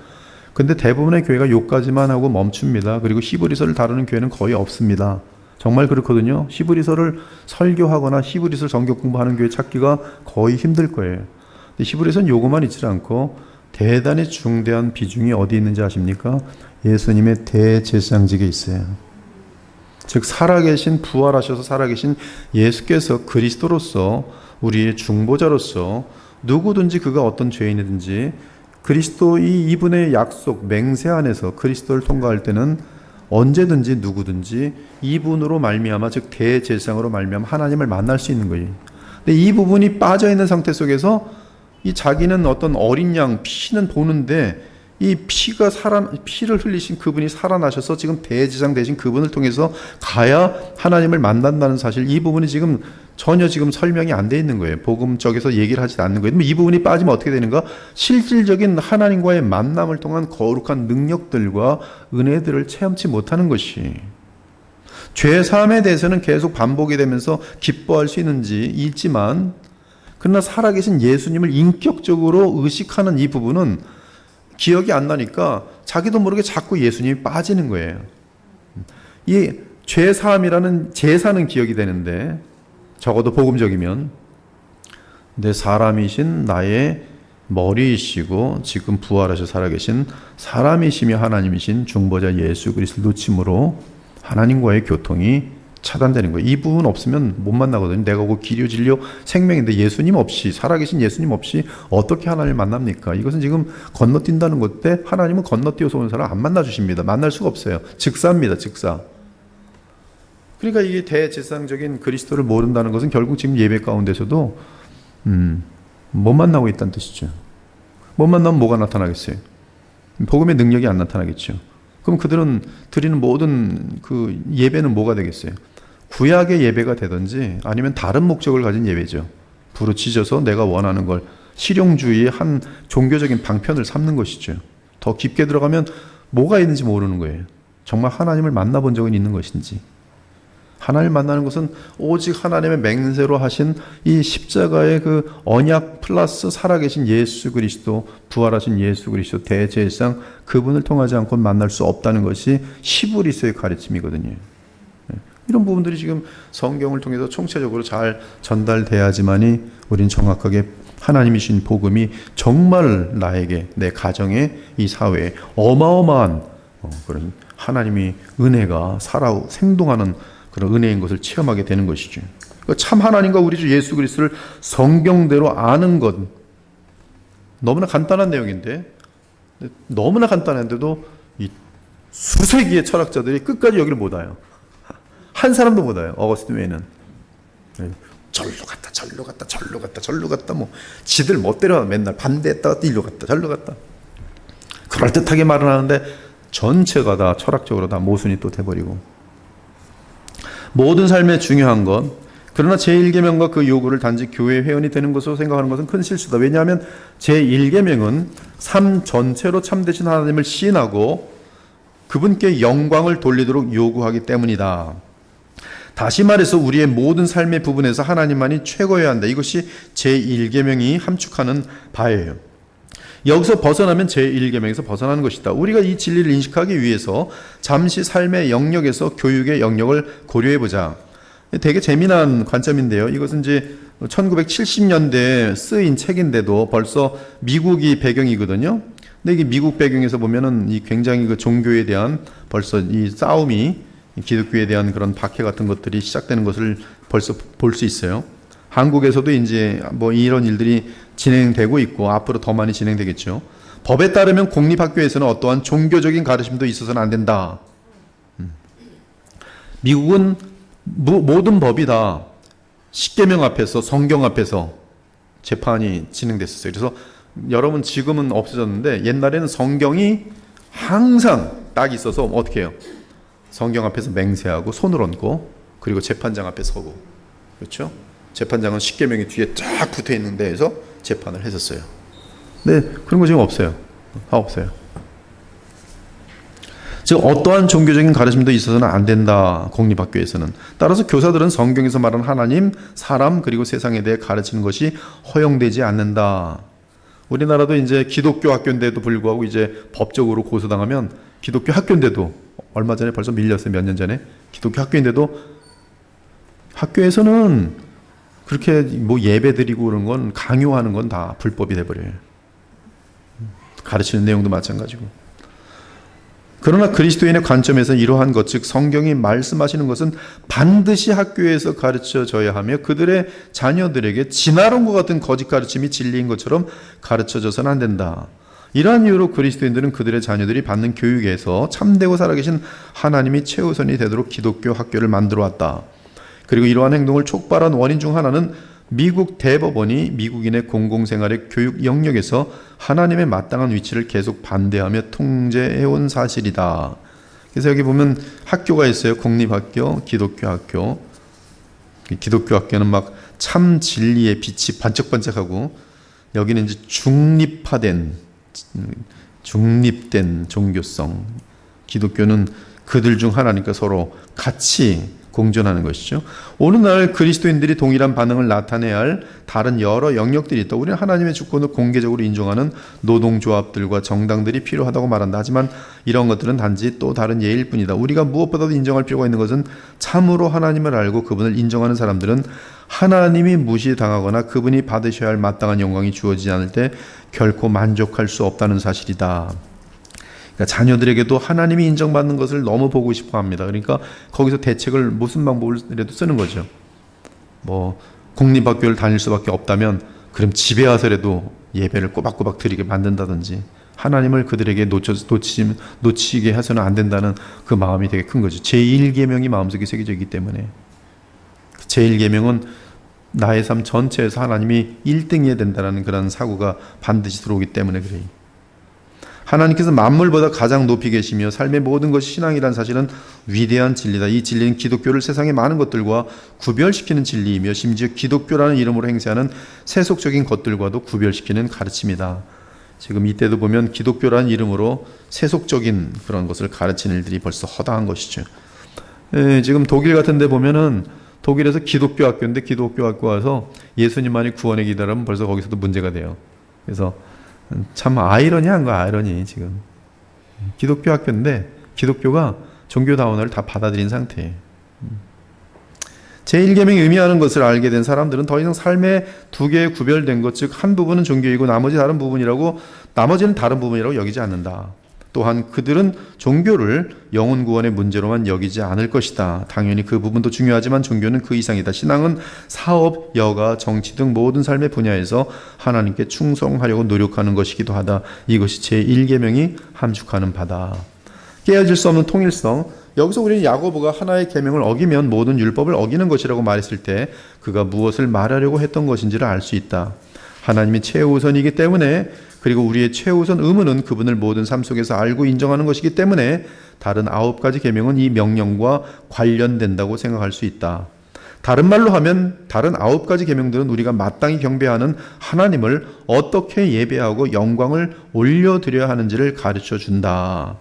근데 대부분의 교회가 요까지만 하고 멈춥니다. 그리고 히브리서를 다루는 교회는 거의 없습니다. 정말 그렇거든요. 히브리서를 설교하거나 히브리서 성경 공부하는 교회 찾기가 거의 힘들 거예요. 근데 히브리서는 요것만 있지 않고 대단히 중대한 비중이 어디 있는지 아십니까? 예수님의 대제사장직에 있어요. 즉 살아계신 부활하셔서 살아계신 예수께서 그리스도로서 우리의 중보자로서 누구든지 그가 어떤 죄인이든지 그리스도의 이분의 약속 맹세 안에서 그리스도를 통과할 때는 언제든지 누구든지 이분으로 말미암아 즉 대제사장으로 말미암아 하나님을 만날 수 있는 거예요. 근데 이 부분이 빠져 있는 상태 속에서 이 자기는 어떤 어린 양 피는 보는데 이 피를 흘리신 그분이 살아나셔서 지금 대제사장 되신 그분을 통해서 가야 하나님을 만난다는 사실, 이 부분이 지금 전혀 지금 설명이 안 돼 있는 거예요. 복음적에서 얘기를 하지 않는 거예요. 이 부분이 빠지면 어떻게 되는가? 실질적인 하나님과의 만남을 통한 거룩한 능력들과 은혜들을 체험치 못하는 것이, 죄 사함에 대해서는 계속 반복이 되면서 기뻐할 수 있는지 있지만, 그러나 살아계신 예수님을 인격적으로 의식하는 이 부분은 기억이 안 나니까 자기도 모르게 자꾸 예수님이 빠지는 거예요. 이 죄 사함이라는 제사는 기억이 되는데, 적어도 복음적이면, 내 사람이신 나의 머리이시고 지금 부활하셔 살아계신 사람이시며 하나님이신 중보자 예수 그리스도를 놓침으로 하나님과의 교통이 차단되는 거예요. 이 부분 없으면 못 만나거든요. 내가 그 길이요 진리요 생명인데 예수님 없이, 살아계신 예수님 없이 어떻게 하나님을 만납니까? 이것은 지금 건너뛴다는 건데, 하나님은 건너뛰어서 온 사람 안 만나 주십니다. 만날 수가 없어요. 즉사입니다. 즉사. 그러니까 이게 대제사장적인 그리스도를 모른다는 것은 결국 지금 예배 가운데서도 못 만나고 있다는 뜻이죠. 못 만나면 뭐가 나타나겠어요? 복음의 능력이 안 나타나겠죠. 그럼 그들은 드리는 모든 그 예배는 뭐가 되겠어요? 구약의 예배가 되든지 아니면 다른 목적을 가진 예배죠. 부르짖어서 내가 원하는 걸 실용주의의 한 종교적인 방편을 삼는 것이죠. 더 깊게 들어가면 뭐가 있는지 모르는 거예요. 정말 하나님을 만나본 적은 있는 것인지. 하나님을 만나는 것은 오직 하나님의 맹세로 하신 이 십자가의 그 언약 플러스 살아계신 예수 그리스도, 부활하신 예수 그리스도 대제사장 그분을 통하지 않고 만날 수 없다는 것이 히브리서의 가르침이거든요. 이런 부분들이 지금 성경을 통해서 총체적으로 잘 전달돼야지만이 우리는 정확하게 하나님이 주신 복음이 정말 나에게, 내 가정에, 이 사회에 어마어마한 그런 하나님이 은혜가 살아 생동하는 그런 은혜인 것을 체험하게 되는 것이죠. 그러니까 참 하나님과 우리 주 예수 그리스도를 성경대로 아는 것, 너무나 간단한 내용인데, 너무나 간단한데도 이 수세기의 철학자들이 끝까지 여기를 못 와요. 한 사람도 못 와요. 어거스틴 외에는. 절로 갔다 절로 갔다 절로 갔다 절로 갔다 뭐 지들 멋대로 맨날 반대했다가 일로 갔다 절로 갔다 그럴듯하게 말은 하는데 전체가 다 철학적으로 다 모순이 또 돼버리고, 모든 삶에 중요한 것, 그러나 제1계명과 그 요구를 단지 교회 회원이 되는 것으로 생각하는 것은 큰 실수다. 왜냐하면 제1계명은 삶 전체로 참되신 하나님을 시인하고 그분께 영광을 돌리도록 요구하기 때문이다. 다시 말해서 우리의 모든 삶의 부분에서 하나님만이 최고여야 한다. 이것이 제1계명이 함축하는 바예요. 여기서 벗어나면 제1계명에서 벗어나는 것이다. 우리가 이 진리를 인식하기 위해서 잠시 삶의 영역에서 교육의 영역을 고려해보자. 되게 재미난 관점인데요. 이것은 이제 1970년대에 쓰인 책인데도 벌써 미국이 배경이거든요. 근데 이게 미국 배경에서 보면은 이 굉장히 그 종교에 대한 벌써 이 싸움이, 기독교에 대한 그런 박해 같은 것들이 시작되는 것을 벌써 볼 수 있어요. 한국에서도 이제 뭐 이런 일들이 진행되고 있고 앞으로 더 많이 진행되겠죠. 법에 따르면 공립학교에서는 어떠한 종교적인 가르침도 있어서는 안 된다. 미국은 모든 법이 다 십계명 앞에서, 성경 앞에서 재판이 진행됐었어요. 그래서 여러분 지금은 없어졌는데 옛날에는 성경이 항상 딱 있어서 어떻게 해요? 성경 앞에서 맹세하고 손을 얹고 그리고 재판장 앞에 서고, 그렇죠? 재판장은 십계명이 뒤에 쫙 붙어 있는 데에서 재판을 했었어요. 근데 그런 거 지금 없어요. 다 없어요. 즉 어떠한 종교적인 가르침도 있어서는 안 된다. 공립학교에서는. 따라서 교사들은 성경에서 말하는 하나님, 사람 그리고 세상에 대해 가르치는 것이 허용되지 않는다. 우리나라도 이제 기독교 학교인데도 불구하고 이제 법적으로 고소당하면, 기독교 학교인데도 얼마 전에 벌써 밀렸어요. 몇 년 전에. 기독교 학교인데도 학교에서는 그렇게 뭐 예배 드리고 그런 건, 강요하는 건 다 불법이 돼버려요. 가르치는 내용도 마찬가지고. 그러나 그리스도인의 관점에서 이러한 것, 즉 성경이 말씀하시는 것은 반드시 학교에서 가르쳐져야 하며 그들의 자녀들에게 진화론과 같은 거짓 가르침이 진리인 것처럼 가르쳐져서는 안 된다. 이러한 이유로 그리스도인들은 그들의 자녀들이 받는 교육에서 참되고 살아계신 하나님이 최우선이 되도록 기독교 학교를 만들어 왔다. 그리고 이러한 행동을 촉발한 원인 중 하나는 미국 대법원이 미국인의 공공생활의 교육 영역에서 하나님의 마땅한 위치를 계속 반대하며 통제해온 사실이다. 그래서 여기 보면 학교가 있어요. 공립학교, 기독교 학교. 기독교 학교는 막 참 진리의 빛이 반짝반짝하고, 여기는 이제 중립된 종교성. 기독교는 그들 중 하나님과 서로 같이 공존하는 것이죠. 오늘날 그리스도인들이 동일한 반응을 나타내야 할 다른 여러 영역들이 있다. 우리는 하나님의 주권을 공개적으로 인정하는 노동조합들과 정당들이 필요하다고 말한다. 하지만 이런 것들은 단지 또 다른 예일 뿐이다. 우리가 무엇보다도 인정할 필요가 있는 것은 참으로 하나님을 알고 그분을 인정하는 사람들은 하나님이 무시당하거나 그분이 받으셔야 할 마땅한 영광이 주어지지 않을 때 결코 만족할 수 없다는 사실이다. 그러니까 자녀들에게도 하나님이 인정받는 것을 너무 보고 싶어 합니다. 그러니까 거기서 대책을 무슨 방법이라도 쓰는 거죠. 뭐 공립학교를 다닐 수밖에 없다면 그럼 집에 와서라도 예배를 꼬박꼬박 드리게 만든다든지, 하나님을 그들에게 놓치게 해서는 안 된다는 그 마음이 되게 큰 거죠. 제1계명이 마음속에 새겨져 있기 때문에. 제1계명은 나의 삶 전체에서 하나님이 1등이어야 된다는 그런 사고가 반드시 들어오기 때문에 그래요. 하나님께서 만물보다 가장 높이 계시며 삶의 모든 것이 신앙이라는 사실은 위대한 진리다. 이 진리는 기독교를 세상의 많은 것들과 구별시키는 진리이며 심지어 기독교라는 이름으로 행세하는 세속적인 것들과도 구별시키는 가르침이다. 지금 이때도 보면 기독교라는 이름으로 세속적인 그런 것을 가르치는 일들이 벌써 허다한 것이죠. 지금 독일 같은 데 보면은 독일에서 기독교 학교인데 기독교 학교 와서 예수님만이 구원의 기다라면 벌써 거기서도 문제가 돼요. 그래서 참 아이러니한 거야, 아이러니. 지금 기독교 학교인데 기독교가 종교다원을 다 받아들인 상태예요. 제1계명이 의미하는 것을 알게 된 사람들은 더 이상 삶의 두 개의 구별된 것, 즉 한 부분은 종교이고 나머지는 다른 부분이라고 여기지 않는다. 또한 그들은 종교를 영혼 구원의 문제로만 여기지 않을 것이다. 당연히 그 부분도 중요하지만 종교는 그 이상이다. 신앙은 사업, 여가, 정치 등 모든 삶의 분야에서 하나님께 충성하려고 노력하는 것이기도 하다. 이것이 제1계명이 함축하는 바다. 깨어질 수 없는 통일성. 여기서 우리는 야고보가 하나의 계명을 어기면 모든 율법을 어기는 것이라고 말했을 때 그가 무엇을 말하려고 했던 것인지를 알 수 있다. 하나님이 최우선이기 때문에, 그리고 우리의 최우선 의무는 그분을 모든 삶 속에서 알고 인정하는 것이기 때문에 다른 9가지 계명은 이 명령과 관련된다고 생각할 수 있다. 다른 말로 하면 다른 9가지 계명들은 우리가 마땅히 경배하는 하나님을 어떻게 예배하고 영광을 올려드려야 하는지를 가르쳐 준다.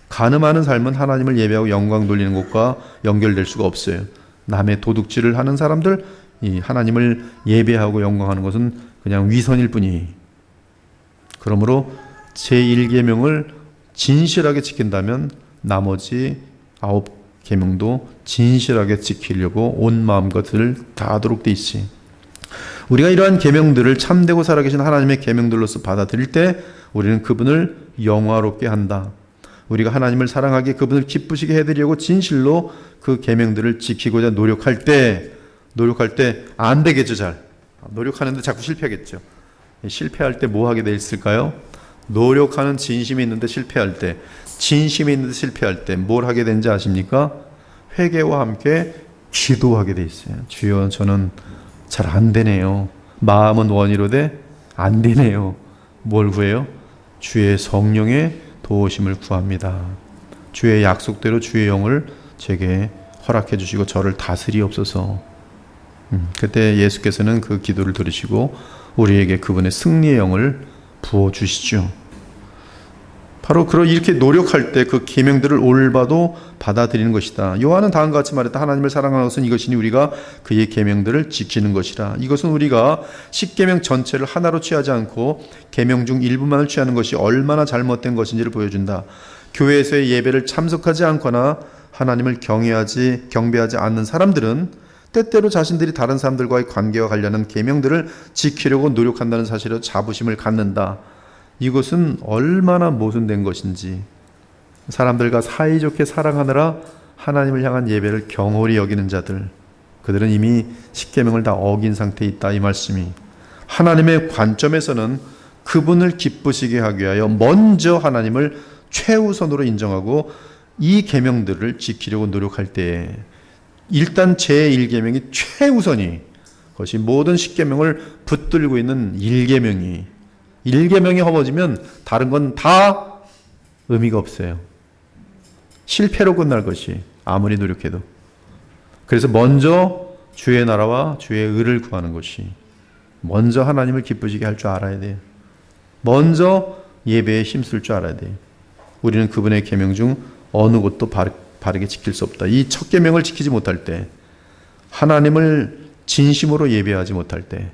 간음하는 삶은 하나님을 예배하고 영광 돌리는 것과 연결될 수가 없어요. 남의 도둑질을 하는 사람들, 이 하나님을 예배하고 영광하는 것은 그냥 위선일 뿐이. 그러므로 제1계명을 진실하게 지킨다면 나머지 9계명도 진실하게 지키려고 온 마음과 뜻을 다하도록 돼 있지. 우리가 이러한 계명들을 참되고 살아계신 하나님의 계명들로서 받아들일 때 우리는 그분을 영화롭게 한다. 우리가 하나님을 사랑하게 그분을 기쁘시게 해드리려고 진실로 그 계명들을 지키고자 노력할 때 안 되겠죠. 잘 노력하는데 자꾸 실패하겠죠. 실패할 때 뭐 하게 돼 있을까요? 노력하는 진심이 있는데 실패할 때, 진심이 있는데 실패할 때 뭘 하게 되는지 아십니까? 회개와 함께 기도하게 돼 있어요. 주여, 저는 잘 안 되네요. 마음은 원이로되 안 되네요. 뭘 구해요? 주의 성령의 도우심을 구합니다. 주의 약속대로 주의 영을 제게 허락해 주시고 저를 다스리옵소서. 그때 예수께서는 그 기도를 들으시고 우리에게 그분의 승리의 영을 부어주시죠. 바로 이렇게 노력할 때 그 계명들을 올바도 받아들이는 것이다. 요한은 다음과 같이 말했다. 하나님을 사랑하는 것은 이것이니 우리가 그의 계명들을 지키는 것이라. 이것은 우리가 10계명 전체를 하나로 취하지 않고 계명 중 일부만을 취하는 것이 얼마나 잘못된 것인지를 보여준다. 교회에서의 예배를 참석하지 않거나 하나님을 경배하지 않는 사람들은 때때로 자신들이 다른 사람들과의 관계와 관련한 계명들을 지키려고 노력한다는 사실에 자부심을 갖는다. 이것은 얼마나 모순된 것인지. 사람들과 사이좋게 사랑하느라 하나님을 향한 예배를 경홀히 여기는 자들, 그들은 이미 10계명을 다 어긴 상태에 있다, 이 말씀이. 하나님의 관점에서는 그분을 기쁘시게 하기 위하여 먼저 하나님을 최우선으로 인정하고 이 계명들을 지키려고 노력할 때에 일단 제1계명이 최우선이, 그것이 모든 10계명을 붙들고 있는 1계명이 허버지면 다른 건 다 의미가 없어요. 실패로 끝날 것이, 아무리 노력해도. 그래서 먼저 주의 나라와 주의 의를 구하는 것이, 먼저 하나님을 기쁘시게 할 줄 알아야 돼요. 먼저 예배에 힘쓸 줄 알아야 돼요. 우리는 그분의 계명 중 어느 것도 바르게 지킬 수 없다. 이 첫 계명을 지키지 못할 때, 하나님을 진심으로 예배하지 못할 때,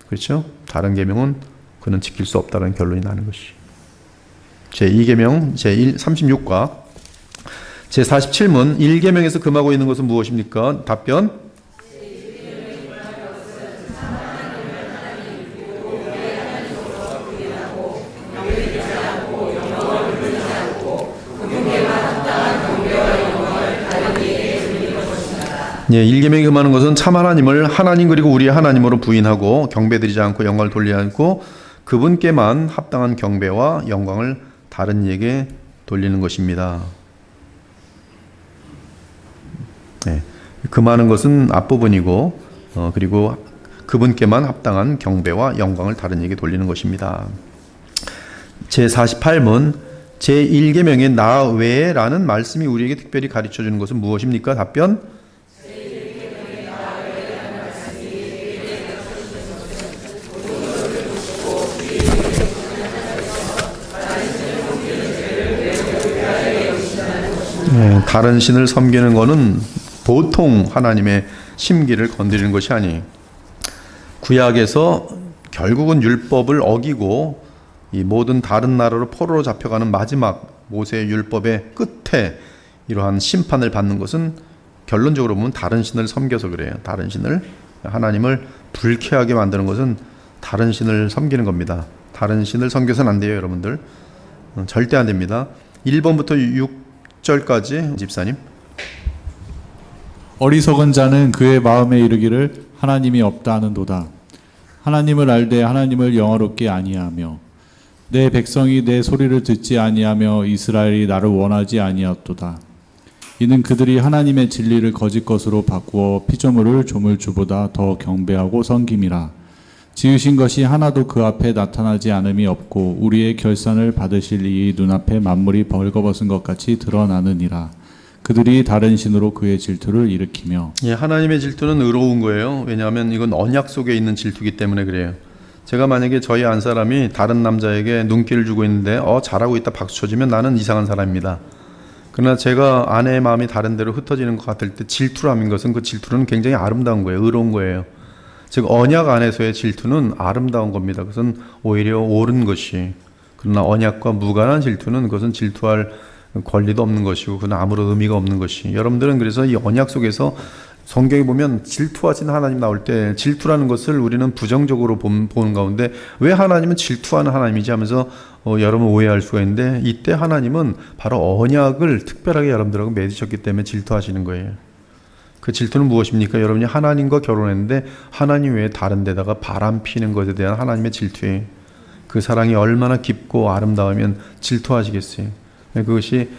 그렇죠? 다른 계명은 그는 지킬 수 없다는 결론이 나는 것이. 제2계명 제36과 제47문 1계명에서 금하고 있는 것은 무엇입니까? 답변: 예, 1계명이 금하는 것은 참 하나님을 하나님 그리고 우리의 하나님으로 부인하고 경배드리지 않고 영광을 돌리지 않고 그분께만 합당한 경배와 영광을 다른 이에게 돌리는 것입니다. 네, 금하는 것은 앞부분이고 그리고 그분께만 합당한 경배와 영광을 다른 이에게 돌리는 것입니다. 제48문 제1계명의 나 외에라는 말씀이 우리에게 특별히 가르쳐주는 것은 무엇입니까? 답변 다른 신을 섬기는 것은 보통 하나님의 심기를 건드리는 것이 아니에요. 구약에서 결국은 율법을 어기고 이 모든 다른 나라로 포로로 잡혀가는 마지막 모세의 율법의 끝에 이러한 심판을 받는 것은 결론적으로 보면 다른 신을 섬겨서 그래요. 다른 신을, 하나님을 불쾌하게 만드는 것은 다른 신을 섬기는 겁니다. 다른 신을 섬겨서는 안 돼요, 여러분들. 절대 안 됩니다. 1번부터 6절까지 집사님. 어리석은 자는 그의 마음에 이르기를 하나님이 없다 하는도다. 하나님을 알되 하나님을 영화롭게 아니하며 내 백성이 내 소리를 듣지 아니하며 이스라엘이 나를 원하지 아니하도다. 이는 그들이 하나님의 진리를 거짓 것으로 바꾸어 피조물을 조물주보다 더 경배하고 섬김이라. 지으신 것이 하나도 그 앞에 나타나지 않음이 없고 우리의 결산을 받으실 이 눈앞에 만물이 벌거벗은 것 같이 드러나느니라. 그들이 다른 신으로 그의 질투를 일으키며. 하나님의 질투는 의로운 거예요. 왜냐하면 이건 언약 속에 있는 질투이기 때문에 그래요. 제가 만약에 저희 안 사람이 다른 남자에게 눈길을 주고 있는데 잘하고 있다 박수 쳐주면 나는 이상한 사람입니다. 그러나 제가 아내의 마음이 다른 데로 흩어지는 것 같을 때 질투를 하는 것은 그 질투는 굉장히 아름다운 거예요. 의로운 거예요. 즉 언약 안에서의 질투는 아름다운 겁니다. 그것은 오히려 옳은 것이. 그러나 언약과 무관한 질투는 그것은 질투할 권리도 없는 것이고 그건 아무런 의미가 없는 것이. 여러분들은 그래서 이 언약 속에서 성경에 보면 질투하신 하나님 나올 때 질투라는 것을 우리는 부정적으로 보는 가운데 왜 하나님은 질투하는 하나님이지 하면서 여러분 오해할 수가 있는데 이때 하나님은 바로 언약을 특별하게 여러분들하고 맺으셨기 때문에 질투하시는 거예요. 그 질투는 무엇입니까? 여러분이 하나님과 결혼했는데 하나님 외에 다른 데다가 바람 피는 것에 대한 하나님의 질투예요. 그 사랑이 얼마나 깊고 아름다우면 질투하시겠어요. 그것이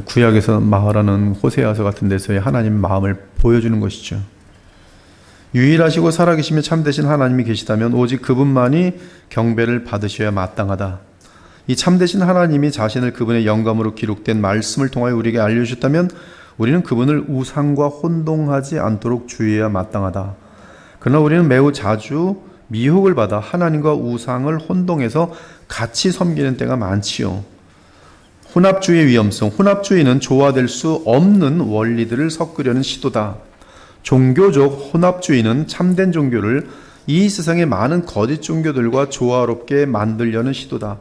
구약에서 말하는 호세아서 같은 데서의 하나님 마음을 보여주는 것이죠. 유일하시고 살아계시며 참되신 하나님이 계시다면 오직 그분만이 경배를 받으셔야 마땅하다. 이 참되신 하나님이 자신을 그분의 영감으로 기록된 말씀을 통하여 우리에게 알려주셨다면 우리는 그분을 우상과 혼동하지 않도록 주의해야 마땅하다. 그러나 우리는 매우 자주 미혹을 받아 하나님과 우상을 혼동해서 같이 섬기는 때가 많지요. 혼합주의의 위험성, 혼합주의는 조화될 수 없는 원리들을 섞으려는 시도다. 종교적 혼합주의는 참된 종교를 이 세상의 많은 거짓 종교들과 조화롭게 만들려는 시도다.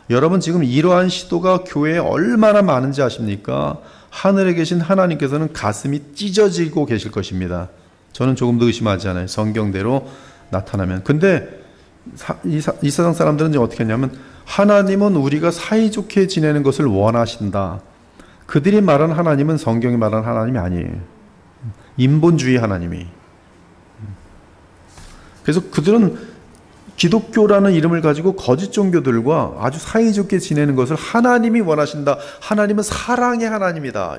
여러분 지금 이러한 시도가 교회에 얼마나 많은지 아십니까? 하늘에 계신 하나님께서는 가슴이 찢어지고 계실 것입니다. 저는 조금도 의심하지 않아요. 성경대로 나타나면. 근데 이 세상 사람들은 어떻게 하냐면 하나님은 우리가 사이좋게 지내는 것을 원하신다. 그들이 말하는 하나님은 성경이 말하는 하나님이 아니에요. 인본주의 하나님이. 그래서 그들은 기독교라는 이름을 가지고 거짓 종교들과 아주 사이좋게 지내는 것을 하나님이 원하신다. 하나님은 사랑의 하나님이다.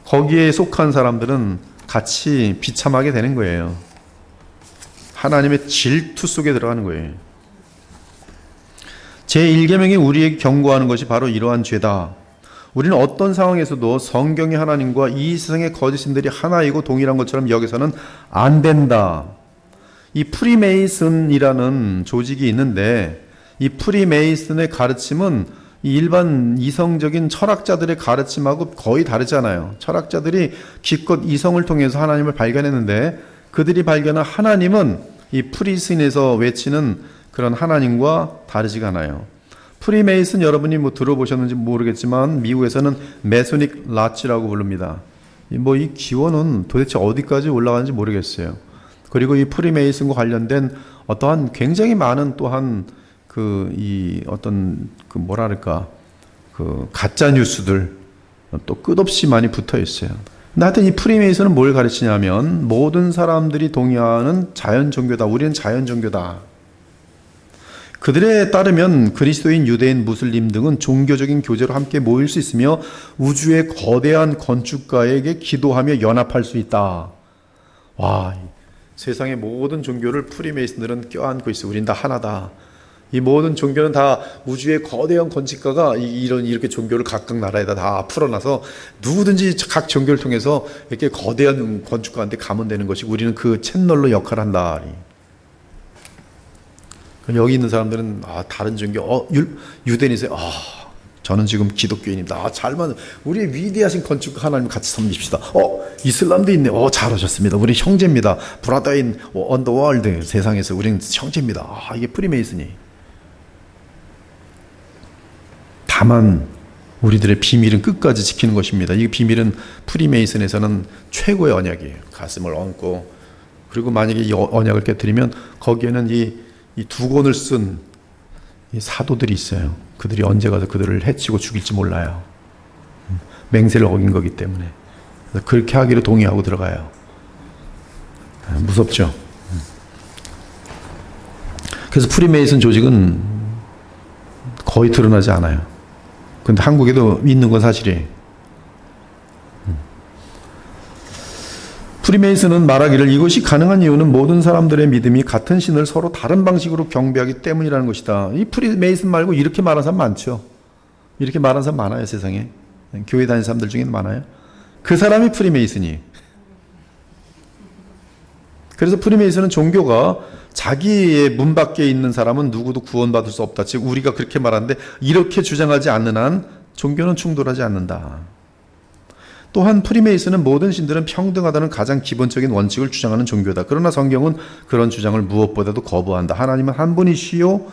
거기에 속한 사람들은 같이 비참하게 되는 거예요. 하나님의 질투 속에 들어가는 거예요. 제1계명이 우리에게 경고하는 것이 바로 이러한 죄다. 우리는 어떤 상황에서도 성경의 하나님과 이 세상의 거짓신들이 하나이고 동일한 것처럼 여기서는 안 된다. 이 프리메이슨이라는 조직이 있는데 이 프리메이슨의 가르침은 일반 이성적인 철학자들의 가르침하고 거의 다르잖아요. 철학자들이 기껏 이성을 통해서 하나님을 발견했는데 그들이 발견한 하나님은 이 프리메이슨에서 외치는 그런 하나님과 다르지가 않아요. 프리메이슨 여러분이 들어보셨는지 모르겠지만 미국에서는 메소닉 라치라고 부릅니다. 이 기원은 도대체 어디까지 올라가는지 모르겠어요. 그리고 이 프리메이슨과 관련된 어떠한 굉장히 많은 또한 가짜 뉴스들 또 끝없이 많이 붙어 있어요. 근데 하여튼 이 프리메이슨은 뭘 가르치냐면 모든 사람들이 동의하는 자연 종교다. 우리는 자연 종교다. 그들에 따르면 그리스도인, 유대인, 무슬림 등은 종교적인 교제로 함께 모일 수 있으며 우주의 거대한 건축가에게 기도하며 연합할 수 있다. 와, 세상의 모든 종교를 프리메이슨들은 껴안고 있어. 우린 다 하나다. 이 모든 종교는 다 우주의 거대한 건축가가 이렇게 종교를 각각 나라에다 다 풀어놔서 누구든지 각 종교를 통해서 이렇게 거대한 건축가한테 가면 되는 것이 우리는 그 채널로 역할을 한다. 여기 있는 사람들은 다른 종교, 유대인이세요. 저는 지금 기독교인입니다. 잘 맞는 우리의 위대하신 건축가 하나님 같이 섬깁시다. 이슬람도 있네. 잘하셨습니다. 우리 형제입니다. 브라더인 언더월드 세상에서 우리는 형제입니다. 이게 프리메이슨이. 다만 우리들의 비밀은 끝까지 지키는 것입니다. 이 비밀은 프리메이슨에서는 최고의 언약이에요. 가슴을 얹고, 그리고 만약에 이 언약을 깨뜨리면 거기에는 이 두 권을 쓴 이 사도들이 있어요. 그들이 언제 가서 그들을 해치고 죽일지 몰라요. 맹세를 어긴 거기 때문에. 그래서 그렇게 하기로 동의하고 들어가요. 무섭죠. 그래서 프리메이슨 조직은 거의 드러나지 않아요. 근데 한국에도 있는 건 사실이에요. 프리메이슨은 말하기를 이것이 가능한 이유는 모든 사람들의 믿음이 같은 신을 서로 다른 방식으로 경배하기 때문이라는 것이다. 이 프리메이슨 말고 이렇게 말하는 사람 많죠. 이렇게 말하는 사람 많아요, 세상에. 교회 다니는 사람들 중에는 많아요. 그 사람이 프리메이슨이에요. 그래서 프리메이슨은 종교가 자기의 문 밖에 있는 사람은 누구도 구원받을 수 없다. 즉 우리가 그렇게 말하는데 이렇게 주장하지 않는 한 종교는 충돌하지 않는다. 또한 프리메이슨은 모든 신들은 평등하다는 가장 기본적인 원칙을 주장하는 종교다. 그러나 성경은 그런 주장을 무엇보다도 거부한다. 하나님은 한 분이시요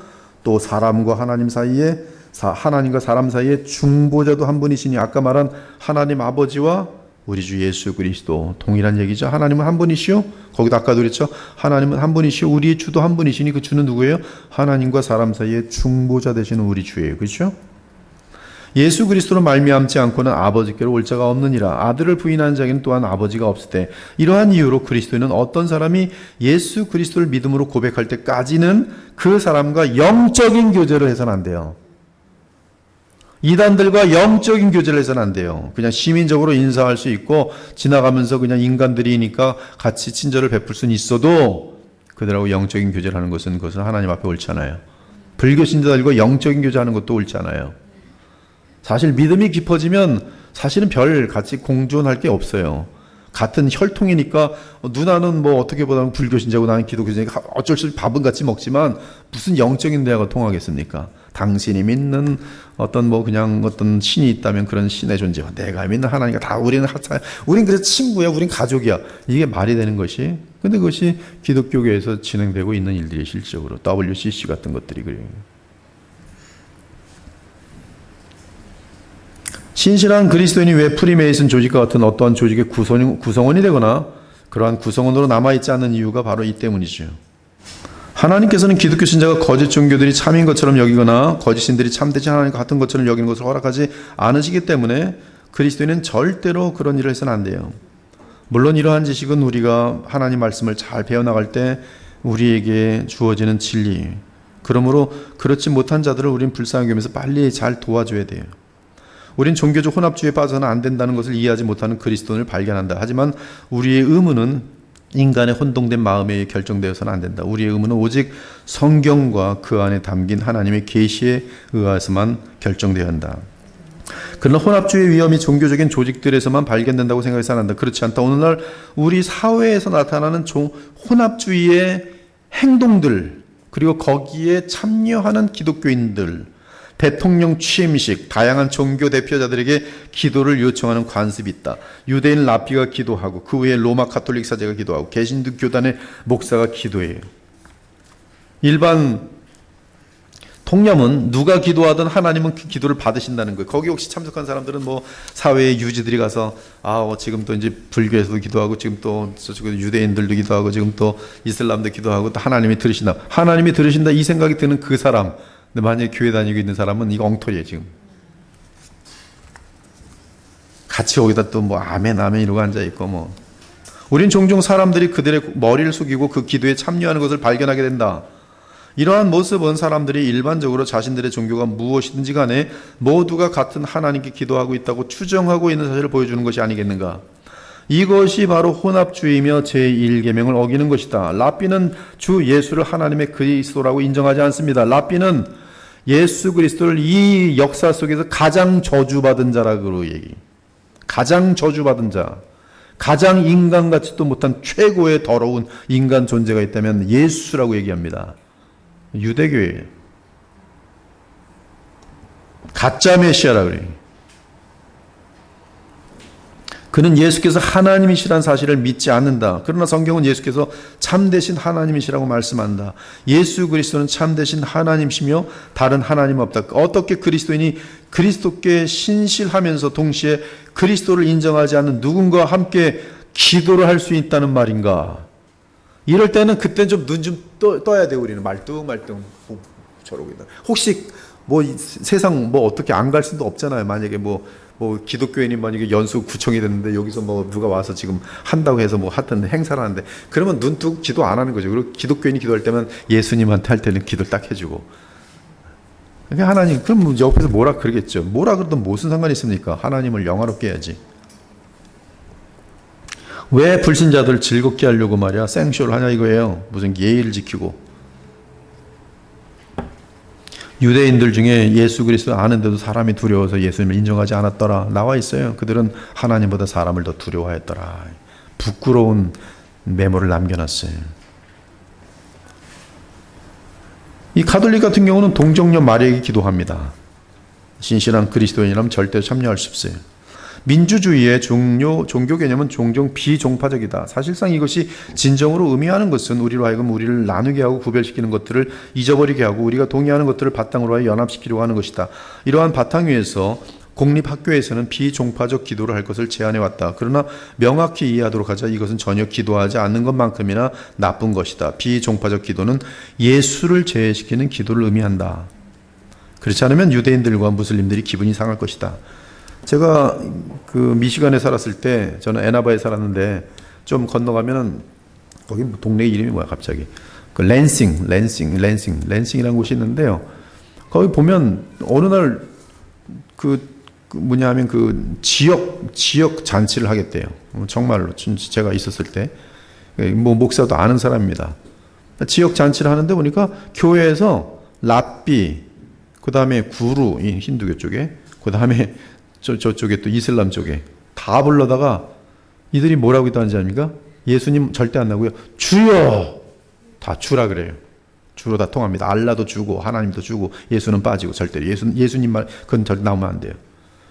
또 사람과 하나님 사이에 하나님과 사람 사이에 중보자도 한 분이시니 아까 말한 하나님 아버지와 우리 주 예수 그리스도 동일한 얘기죠. 하나님은 한 분이시요. 거기도 아까도 그랬죠. 하나님은 한 분이시요. 우리의 주도 한 분이시니 그 주는 누구예요? 하나님과 사람 사이에 중보자 되시는 우리 주예요. 그렇죠? 예수 그리스도로 말미암지 않고는 아버지께로 올 자가 없느니라. 아들을 부인하는 자에게는 또한 아버지가 없을 때 이러한 이유로 그리스도인은 어떤 사람이 예수 그리스도를 믿음으로 고백할 때까지는 그 사람과 영적인 교제를 해서는 안 돼요. 이단들과 영적인 교제를 해서는 안 돼요. 그냥 시민적으로 인사할 수 있고 지나가면서 그냥 인간들이니까 같이 친절을 베풀 수는 있어도 그들하고 영적인 교제를 하는 것은 그것은 하나님 앞에 옳지 않아요. 불교 신자들과 영적인 교제하는 것도 옳지 않아요. 사실 믿음이 깊어지면 사실은 별 같이 공존할 게 없어요. 같은 혈통이니까 누나는 뭐 어떻게 보다는 불교 신자고 나는 기독교 신자니까 어쩔 수 없이 밥은 같이 먹지만 무슨 영적인 대화가 통하겠습니까? 당신이 믿는 어떤 뭐 그냥 어떤 신이 있다면 그런 신의 존재와 내가 믿는 하나님과 다 우리는 그래서 친구야, 우린 가족이야. 이게 말이 되는 것이. 근데 그것이 기독교계에서 진행되고 있는 일들이 실질적으로 WCC 같은 것들이 그래요. 신실한 그리스도인이 왜 프리메이슨 조직과 같은 어떠한 조직의 구성원이 되거나 그러한 구성원으로 남아있지 않는 이유가 바로 이 때문이죠. 하나님께서는 기독교 신자가 거짓 종교들이 참인 것처럼 여기거나 거짓 신들이 참되지 하나님과 같은 것처럼 여기는 것을 허락하지 않으시기 때문에 그리스도인은 절대로 그런 일을 해서는 안 돼요. 물론 이러한 지식은 우리가 하나님 말씀을 잘 배워나갈 때 우리에게 주어지는 진리. 그러므로 그렇지 못한 자들을 우린 불쌍히 여기면서 빨리 잘 도와줘야 돼요. 우린 종교적 혼합주의에 빠져서는 안 된다는 것을 이해하지 못하는 그리스도인을 발견한다. 하지만 우리의 의무는 인간의 혼동된 마음에 결정되어서는 안 된다. 우리의 의무는 오직 성경과 그 안에 담긴 하나님의 계시에 의해서만 결정되어야 한다. 그러나 혼합주의의 위험이 종교적인 조직들에서만 발견된다고 생각해서는 안 된다. 그렇지 않다. 오늘날 우리 사회에서 나타나는 혼합주의의 행동들, 그리고 거기에 참여하는 기독교인들, 대통령 취임식, 다양한 종교 대표자들에게 기도를 요청하는 관습이 있다. 유대인 라피가 기도하고 그 외에 로마 가톨릭 사제가 기도하고 개신교 교단의 목사가 기도해요. 일반 통념은 누가 기도하든 하나님은 그 기도를 받으신다는 거예요. 거기 혹시 참석한 사람들은 뭐 사회의 유지들이 가서 지금 또 이제 불교에서도 기도하고 지금 또 유대인들도 기도하고 지금 또 이슬람도 기도하고 또 하나님이 들으신다. 하나님이 들으신다 이 생각이 드는 그 사람. 근데 만약에 교회 다니고 있는 사람은 이거 엉터리예요, 지금. 같이 거기다 또 뭐 아멘 이러고 앉아있고 뭐. 우린 종종 사람들이 그들의 머리를 숙이고 그 기도에 참여하는 것을 발견하게 된다. 이러한 모습은 사람들이 일반적으로 자신들의 종교가 무엇이든지 간에 모두가 같은 하나님께 기도하고 있다고 추정하고 있는 사실을 보여주는 것이 아니겠는가? 이것이 바로 혼합주의며 제1계명을 어기는 것이다. 랍비는 주 예수를 하나님의 그리스도라고 인정하지 않습니다. 랍비는 예수 그리스도를 이 역사 속에서 가장 저주받은 자라고 얘기. 가장 저주받은 자. 가장 인간 같지도 못한 최고의 더러운 인간 존재가 있다면 예수라고 얘기합니다. 유대교예요. 가짜 메시아라 그래요. 그는 예수께서 하나님이시라는 사실을 믿지 않는다. 그러나 성경은 예수께서 참되신 하나님이시라고 말씀한다. 예수 그리스도는 참되신 하나님이시며 다른 하나님 없다. 어떻게 그리스도인이 그리스도께 신실하면서 동시에 그리스도를 인정하지 않는 누군가와 함께 기도를 할 수 있다는 말인가? 이럴 때는 그때 좀 눈 좀 떠야 돼. 우리는 말뚱말뚱 저러고 있다. 혹시 뭐 세상 뭐 어떻게 안 갈 수도 없잖아요. 만약에 뭐 기독교인이 만약에 연수 구청이 됐는데 여기서 뭐 누가 와서 지금 한다고 해서 뭐 하여튼 행사를 하는데 그러면 눈 뜨고 기도 안 하는 거죠. 그리고 기독교인이 기도할 때면 예수님한테 할 때는 기도를 딱 해주고. 그러니까 하나님 그럼 옆에서 뭐라 그러겠죠. 뭐라 그러든 무슨 상관이 있습니까? 하나님을 영화롭게 해야지. 왜 불신자들 즐겁게 하려고 말이야 생쇼를 하냐 이거예요. 무슨 예의를 지키고. 유대인들 중에 예수 그리스도 아는데도 사람이 두려워서 예수님을 인정하지 않았더라 나와 있어요. 그들은 하나님보다 사람을 더 두려워했더라. 부끄러운 메모를 남겨놨어요. 이 가톨릭 같은 경우는 동정녀 마리아에게 기도합니다. 신실한 그리스도인이라면 절대 참여할 수 없어요. 민주주의의 종교 개념은 종종 비종파적이다. 사실상 이것이 진정으로 의미하는 것은 우리로 하여금 우리를 나누게 하고 구별시키는 것들을 잊어버리게 하고 우리가 동의하는 것들을 바탕으로 하여 연합시키려고 하는 것이다. 이러한 바탕 위에서 공립학교에서는 비종파적 기도를 할 것을 제안해왔다. 그러나 명확히 이해하도록 하자 이것은 전혀 기도하지 않는 것만큼이나 나쁜 것이다. 비종파적 기도는 예수를 제외시키는 기도를 의미한다. 그렇지 않으면 유대인들과 무슬림들이 기분이 상할 것이다. 제가 그 미시간에 살았을 때 저는 애나바에 살았는데 좀 건너가면은 거기 동네 이름이 뭐야 갑자기 그 랜싱이라는 곳이 있는데요. 거기 보면 어느 날 뭐냐 하면 그 지역 잔치를 하겠대요. 정말로 제가 있었을 때 뭐 목사도 아는 사람입니다. 지역 잔치를 하는데 보니까 교회에서 랍비 그 다음에 구루 이 힌두교 쪽에 그 다음에 저쪽에 또 이슬람 쪽에 다 불러다가 이들이 뭐라고 기도하는지 아닙니까? 예수님 절대 안 나고요. 주여! 다 주라 그래요. 주로 다 통합니다. 알라도 주고 하나님도 주고 예수는 빠지고 절대로 예수님 말 그건 절대 나오면 안 돼요.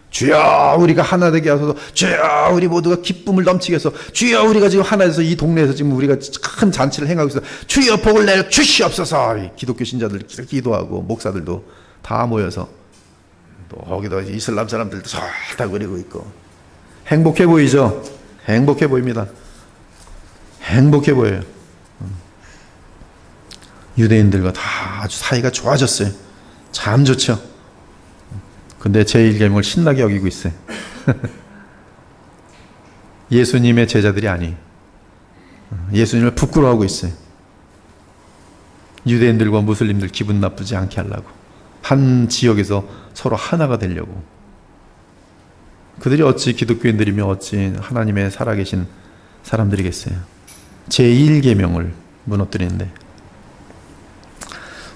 주여 우리가 하나 되게 하소서. 주여 우리 모두가 기쁨을 넘치게 해서 주여 우리가 지금 하나 돼서 이 동네에서 지금 우리가 큰 잔치를 행하고 있어. 주여 복을 내려 주시옵소서. 기독교 신자들 기도하고 목사들도 다 모여서 또 거기도 이슬람 사람들도 다 그리고 있고 행복해 보이죠? 행복해 보입니다. 행복해 보여요. 유대인들과 다 아주 사이가 좋아졌어요. 참 좋죠. 근데 제1계명을 신나게 여기고 있어요. 예수님의 제자들이 아니. 예수님을 부끄러워하고 있어요. 유대인들과 무슬림들 기분 나쁘지 않게 하려고. 한 지역에서 서로 하나가 되려고. 그들이 어찌 기독교인들이며 어찌 하나님의 살아계신 사람들이겠어요. 제1계명을 무너뜨리는데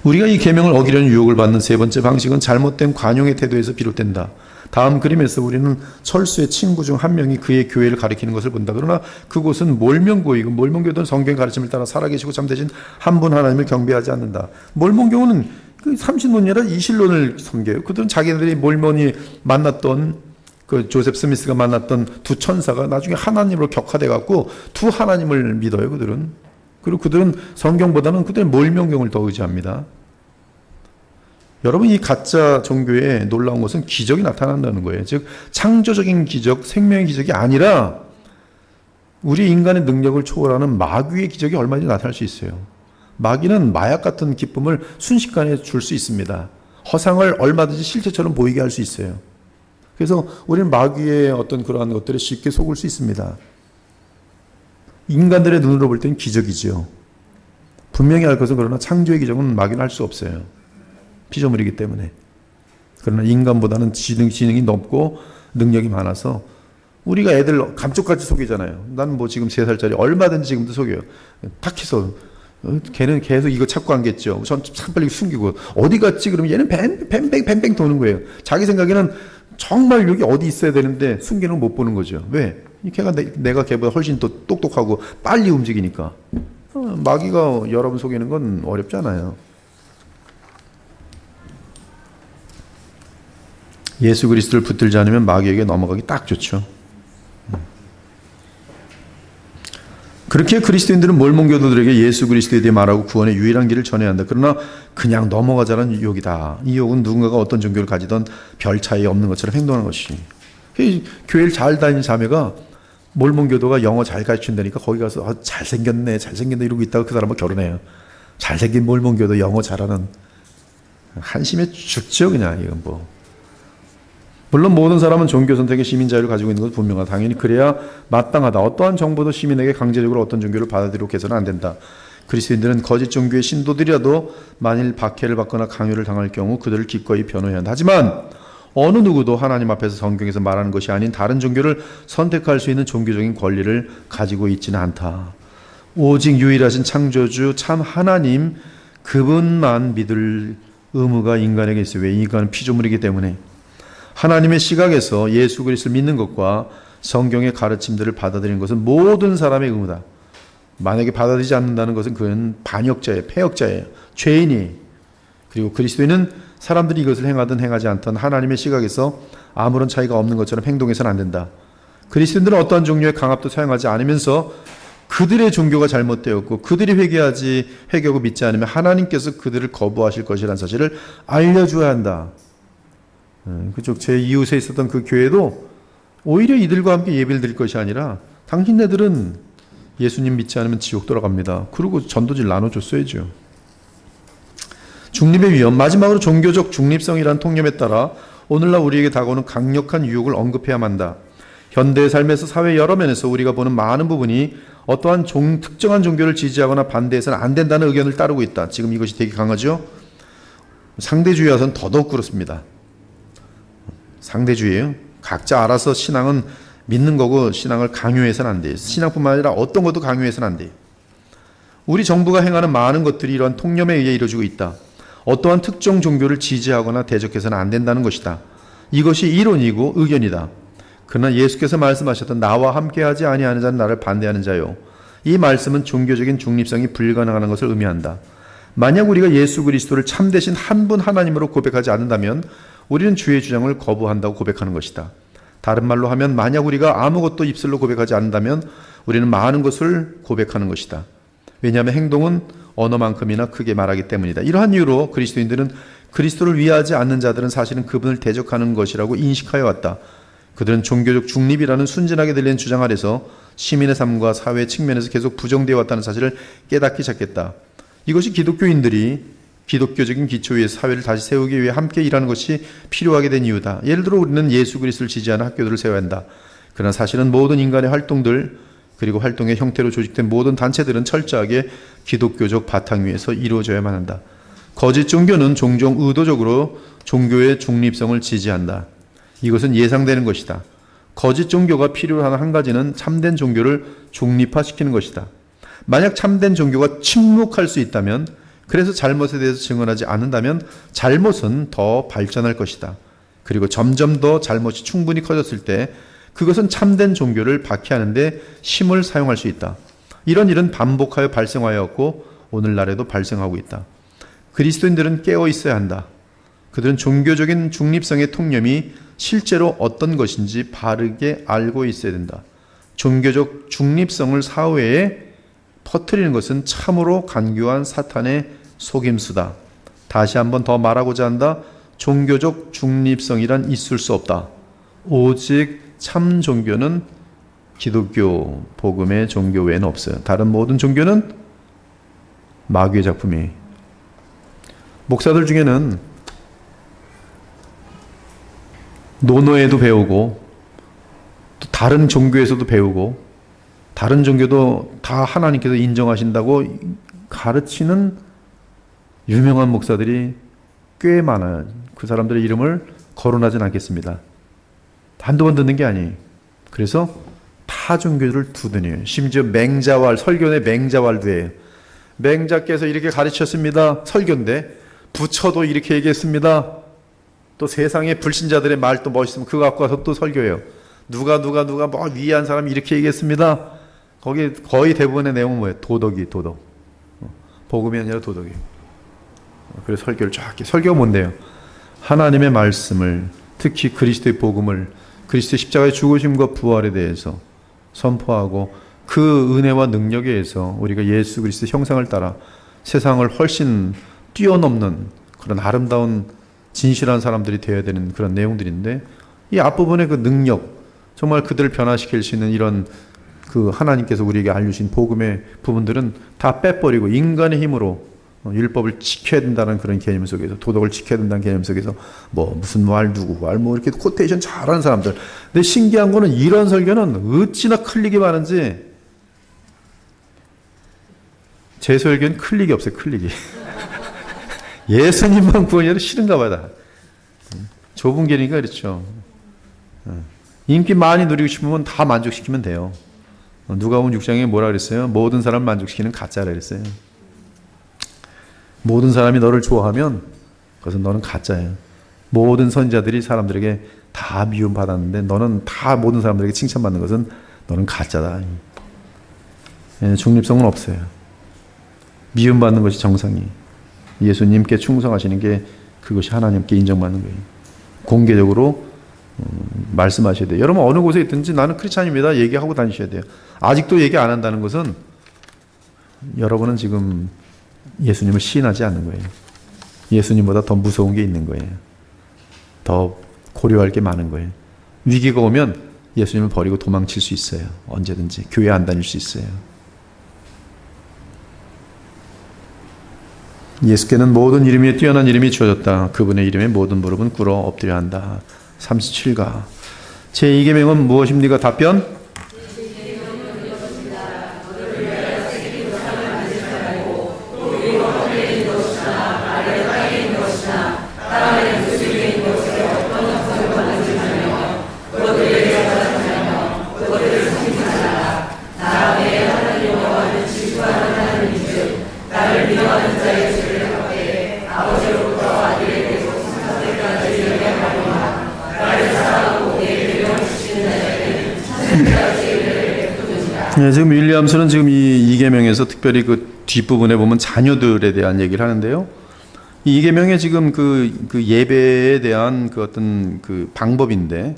우리가 이 계명을 어기려는 유혹을 받는 세 번째 방식은 잘못된 관용의 태도에서 비롯된다. 다음 그림에서 우리는 철수의 친구 중 한 명이 그의 교회를 가리키는 것을 본다. 그러나 그곳은 몰몬교이고 몰몬교도는 성경 가르침을 따라 살아계시고 참되신 한 분 하나님을 경배하지 않는다. 몰몬교는 그 삼신론이 아니라 이신론을 섬겨요. 그들은 자기들이 몰몬이 만났던 그 조셉 스미스가 만났던 두 천사가 나중에 하나님으로 격화돼 갖고 두 하나님을 믿어요. 그들은. 그리고 그들은 성경보다는 그들은 몰몬경을 더 의지합니다. 여러분 이 가짜 종교에 놀라운 것은 기적이 나타난다는 거예요. 즉 창조적인 기적, 생명의 기적이 아니라 우리 인간의 능력을 초월하는 마귀의 기적이 얼마든지 나타날 수 있어요. 마귀는 마약 같은 기쁨을 순식간에 줄 수 있습니다. 허상을 얼마든지 실체처럼 보이게 할 수 있어요. 그래서 우리는 마귀의 어떤 그러한 것들에 쉽게 속을 수 있습니다. 인간들의 눈으로 볼 때는 기적이죠. 분명히 알 것은 그러나 창조의 기적은 마귀는 할 수 없어요. 피조물이기 때문에. 그러나 인간보다는 지능이 높고 능력이 많아서 우리가 애들 감쪽같이 속이잖아요. 난 뭐 지금 3살짜리 얼마든지 지금도 속여요. 탁 해서 걔는 계속 이거 찾고 안겠죠. 전 빨리 숨기고 어디 갔지? 그러면 얘는 뱅뱅 도는 거예요. 자기 생각에는 정말 여기 어디 있어야 되는데 숨기는 걸 못 보는 거죠. 왜? 걔가 내가 걔보다 훨씬 더 똑똑하고 빨리 움직이니까. 마귀가 여러분 속이는 건 어렵잖아요. 예수 그리스도를 붙들지 않으면 마귀에게 넘어가기 딱 좋죠. 그렇게 그리스도인들은 몰몬교도들에게 예수 그리스도에 대해 말하고 구원의 유일한 길을 전해야 한다. 그러나 그냥 넘어가자는 유혹이다. 이 유혹은 누군가가 어떤 종교를 가지던 별 차이 없는 것처럼 행동하는 것이. 교회를 잘 다니는 자매가 몰몬교도가 영어 잘 가르친다니까 거기 가서 잘생겼네 이러고 있다가 그 사람하고 결혼해요. 잘생긴 몰몬교도 영어 잘하는. 한심해 죽죠 그냥. 이건 뭐. 물론 모든 사람은 종교 선택의 시민 자유를 가지고 있는 것은 분명하다. 당연히 그래야 마땅하다. 어떠한 정보도 시민에게 강제적으로 어떤 종교를 받아들이고 해서는 안 된다. 그리스도인들은 거짓 종교의 신도들이라도 만일 박해를 받거나 강요를 당할 경우 그들을 기꺼이 변호해야 한다. 하지만 어느 누구도 하나님 앞에서 성경에서 말하는 것이 아닌 다른 종교를 선택할 수 있는 종교적인 권리를 가지고 있지는 않다. 오직 유일하신 창조주 참 하나님 그분만 믿을 의무가 인간에게 있어요. 왜? 인간은 피조물이기 때문에. 하나님의 시각에서 예수 그리스도를 믿는 것과 성경의 가르침들을 받아들이는 것은 모든 사람의 의무다. 만약에 받아들이지 않는다는 것은 그는 반역자예요. 패역자예요. 죄인이. 그리고 그리스도인은 사람들이 이것을 행하든 행하지 않든 하나님의 시각에서 아무런 차이가 없는 것처럼 행동해서는 안 된다. 그리스도인들은 어떠한 종류의 강압도 사용하지 않으면서 그들의 종교가 잘못되었고 그들이 회개하고 믿지 않으면 하나님께서 그들을 거부하실 것이라는 사실을 알려줘야 한다. 그쪽 제 이웃에 있었던 그 교회도 오히려 이들과 함께 예배를 드릴 것이 아니라 당신네들은 예수님 믿지 않으면 지옥 돌아갑니다. 그리고 전도지를 나눠줬어야죠. 중립의 위험, 마지막으로 종교적 중립성이라는 통념에 따라 오늘날 우리에게 다가오는 강력한 유혹을 언급해야만 한다. 현대의 삶에서 사회 여러 면에서 우리가 보는 많은 부분이 어떠한 특정한 종교를 지지하거나 반대해서는 안 된다는 의견을 따르고 있다. 지금 이것이 되게 강하죠. 상대주의 와서는 더더욱 그렇습니다. 상대주의예요. 각자 알아서 신앙은 믿는 거고 신앙을 강요해서는 안 돼요. 신앙뿐만 아니라 어떤 것도 강요해서는 안 돼요. 우리 정부가 행하는 많은 것들이 이러한 통념에 의해 이루어지고 있다. 어떠한 특정 종교를 지지하거나 대적해서는 안 된다는 것이다. 이것이 이론이고 의견이다. 그러나 예수께서 말씀하셨던 나와 함께하지 아니하는 자는 나를 반대하는 자요. 이 말씀은 종교적인 중립성이 불가능한 것을 의미한다. 만약 우리가 예수 그리스도를 참되신 한 분 하나님으로 고백하지 않는다면 우리는 주의 주장을 거부한다고 고백하는 것이다. 다른 말로 하면 만약 우리가 아무것도 입술로 고백하지 않는다면 우리는 많은 것을 고백하는 것이다. 왜냐하면 행동은 언어만큼이나 크게 말하기 때문이다. 이러한 이유로 그리스도인들은 그리스도를 위하지 않는 자들은 사실은 그분을 대적하는 것이라고 인식하여 왔다. 그들은 종교적 중립이라는 순진하게 들리는 주장 아래서 시민의 삶과 사회 측면에서 계속 부정되어 왔다는 사실을 깨닫기 시작했다. 이것이 기독교인들이 기독교적인 기초 위에 사회를 다시 세우기 위해 함께 일하는 것이 필요하게 된 이유다. 예를 들어 우리는 예수 그리스도를 지지하는 학교들을 세워야 한다. 그러나 사실은 모든 인간의 활동들 그리고 활동의 형태로 조직된 모든 단체들은 철저하게 기독교적 바탕 위에서 이루어져야만 한다. 거짓 종교는 종종 의도적으로 종교의 중립성을 지지한다. 이것은 예상되는 것이다. 거짓 종교가 필요한 한 가지는 참된 종교를 중립화시키는 것이다. 만약 참된 종교가 침묵할 수 있다면, 그래서 잘못에 대해서 증언하지 않는다면 잘못은 더 발전할 것이다. 그리고 점점 더 잘못이 충분히 커졌을 때 그것은 참된 종교를 박해하는데 힘을 사용할 수 있다. 이런 일은 반복하여 발생하였고 오늘날에도 발생하고 있다. 그리스도인들은 깨어 있어야 한다. 그들은 종교적인 중립성의 통념이 실제로 어떤 것인지 바르게 알고 있어야 된다. 종교적 중립성을 사회에 퍼뜨리는 것은 참으로 간교한 사탄의 속임수다. 다시 한번 더 말하고자 한다. 종교적 중립성이란 있을 수 없다. 오직 참 종교는 기독교 복음의 종교 외에는 없어요. 다른 모든 종교는 마귀의 작품이에요. 목사들 중에는 논어에도 배우고 또 다른 종교에서도 배우고 다른 종교도 다 하나님께서 인정하신다고 가르치는 유명한 목사들이 꽤 많아요. 그 사람들의 이름을 거론하진 않겠습니다. 한두 번 듣는 게 아니에요. 그래서 타 종교를 두드려요. 심지어 맹자왈, 설교의 맹자왈도 해요. 맹자께서 이렇게 가르쳤습니다. 설교인데 부처도 이렇게 얘기했습니다. 또 세상의 불신자들의 말도 멋있으면 그거 갖고 와서 또 설교해요. 누가 뭐 위대한 사람이 이렇게 얘기했습니다. 거기 거의 대부분의 내용은 뭐예요? 도덕. 복음이 아니라 도덕이에요. 그래서 설교를 쫙 해. 설교가 뭔데요? 하나님의 말씀을, 특히 그리스도의 복음을, 그리스도의 십자가의 죽으심과 부활에 대해서 선포하고 그 은혜와 능력에 의해서 우리가 예수 그리스도의 형상을 따라 세상을 훨씬 뛰어넘는 그런 아름다운 진실한 사람들이 되어야 되는 그런 내용들인데, 이 앞부분의 그 능력, 정말 그들을 변화시킬 수 있는 이런 그 하나님께서 우리에게 알려주신 복음의 부분들은 다 빼버리고 인간의 힘으로 율법을 지켜야 된다는 그런 개념 속에서, 도덕을 지켜야 된다는 개념 속에서 뭐 무슨 말 누구 말 뭐 이렇게 코테이션 잘하는 사람들. 근데 신기한 거는 이런 설교는 어찌나 클릭이 많은지, 제 설교는 클릭이 없어요. 클릭이. 예수님만 구원이 싫은가 봐다. 좁은 길이니까 그렇죠. 인기 많이 누리고 싶으면 다 만족시키면 돼요. 누가복음 6장에 뭐라 그랬어요? 모든 사람 만족시키는 가짜라 그랬어요. 모든 사람이 너를 좋아하면 그것은 너는 가짜예요. 모든 선지자들이 사람들에게 다 미움받았는데 너는 다 모든 사람들에게 칭찬받는 것은 너는 가짜다. 중립성은 없어요. 미움받는 것이 정상이. 예수님께 충성하시는 게 그것이 하나님께 인정받는 거예요. 공개적으로 말씀하셔야 돼요. 여러분 어느 곳에 있든지 나는 크리스찬입니다 얘기하고 다니셔야 돼요. 아직도 얘기 안 한다는 것은 여러분은 지금 예수님을 시인하지 않는 거예요. 예수님보다 더 무서운 게 있는 거예요. 더 고려할 게 많은 거예요. 위기가 오면 예수님을 버리고 도망칠 수 있어요. 언제든지 교회 안 다닐 수 있어요. 예수께는 모든 이름 위에 뛰어난 이름이 주어졌다. 그분의 이름에 모든 무릎은 꿇어 엎드려야 한다. 37가 제2계명은 무엇입니까? 답변? 네, 지금 윌리엄스는 지금 이 계명에서 특별히 그 뒷부분에 보면 자녀들에 대한 얘기를 하는데요. 이 계명에 지금 그 예배에 대한 그 어떤 그 방법인데,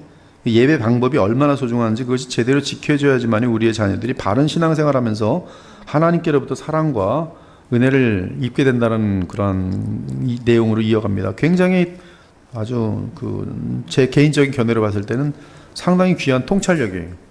예배 방법이 얼마나 소중한지 그것이 제대로 지켜져야지만 우리의 자녀들이 바른 신앙생활하면서 하나님께로부터 사랑과 은혜를 입게 된다는 그런 내용으로 이어갑니다. 굉장히 아주 제 개인적인 견해로 봤을 때는 상당히 귀한 통찰력이에요.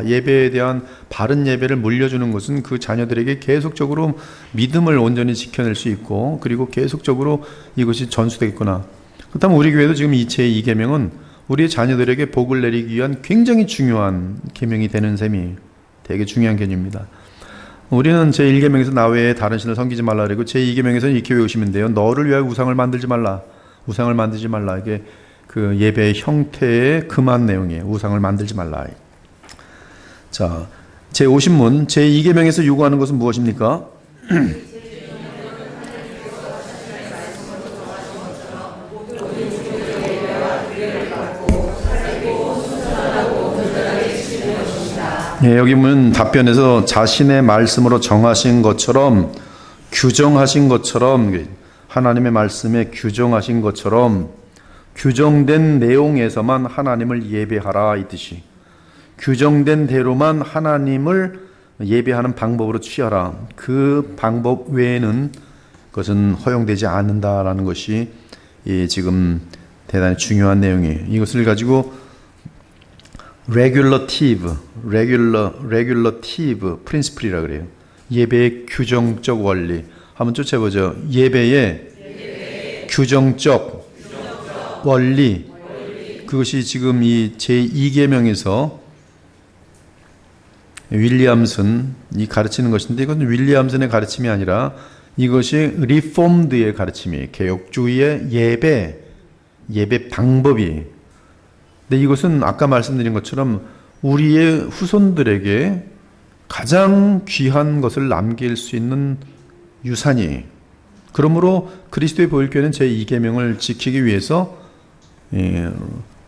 예배에 대한 바른 예배를 물려주는 것은 그 자녀들에게 계속적으로 믿음을 온전히 지켜낼 수 있고, 그리고 계속적으로 이것이 전수되겠구나. 그렇다면 우리 교회도 지금 이 제2계명은 우리의 자녀들에게 복을 내리기 위한 굉장히 중요한 계명이 되는 셈이 되게 중요한 개념입니다. 우리는 제1계명에서 나 외에 다른 신을 섬기지 말라 그리고 제2계명에서는 이렇게 외우시면 돼요. 너를 위하여 우상을 만들지 말라. 우상을 만들지 말라. 이게 그 예배의 형태의 금한 내용이에요. 우상을 만들지 말라. 자, 제50문 제2계명에서 요구하는 것은 무엇입니까? 네, 여기 보면 답변에서 자신의 말씀으로 정하신 것처럼, 규정하신 것처럼, 하나님의 말씀에 규정하신 것처럼 규정된 내용에서만 하나님을 예배하라 이 뜻이. 규정된 대로만 하나님을 예배하는 방법으로 취하라. 그 방법 외에는 그것은 허용되지 않는다라는 것이 지금 대단히 중요한 내용이에요. 이것을 가지고 regulative principle이라고 그래요. 예배의 규정적 원리. 한번 쫓아보죠. 예배의 규정적 원리. 그것이 지금 이 제2계명에서 윌리엄슨이 가르치는 것인데 이건 윌리엄슨의 가르침이 아니라 이것이 리폼드의 가르침이에요. 개혁주의의 예배 방법이. 근데 이것은 아까 말씀드린 것처럼 우리의 후손들에게 가장 귀한 것을 남길 수 있는 유산이에요. 그러므로 그리스도의 보혈교회는 제2계명을 지키기 위해서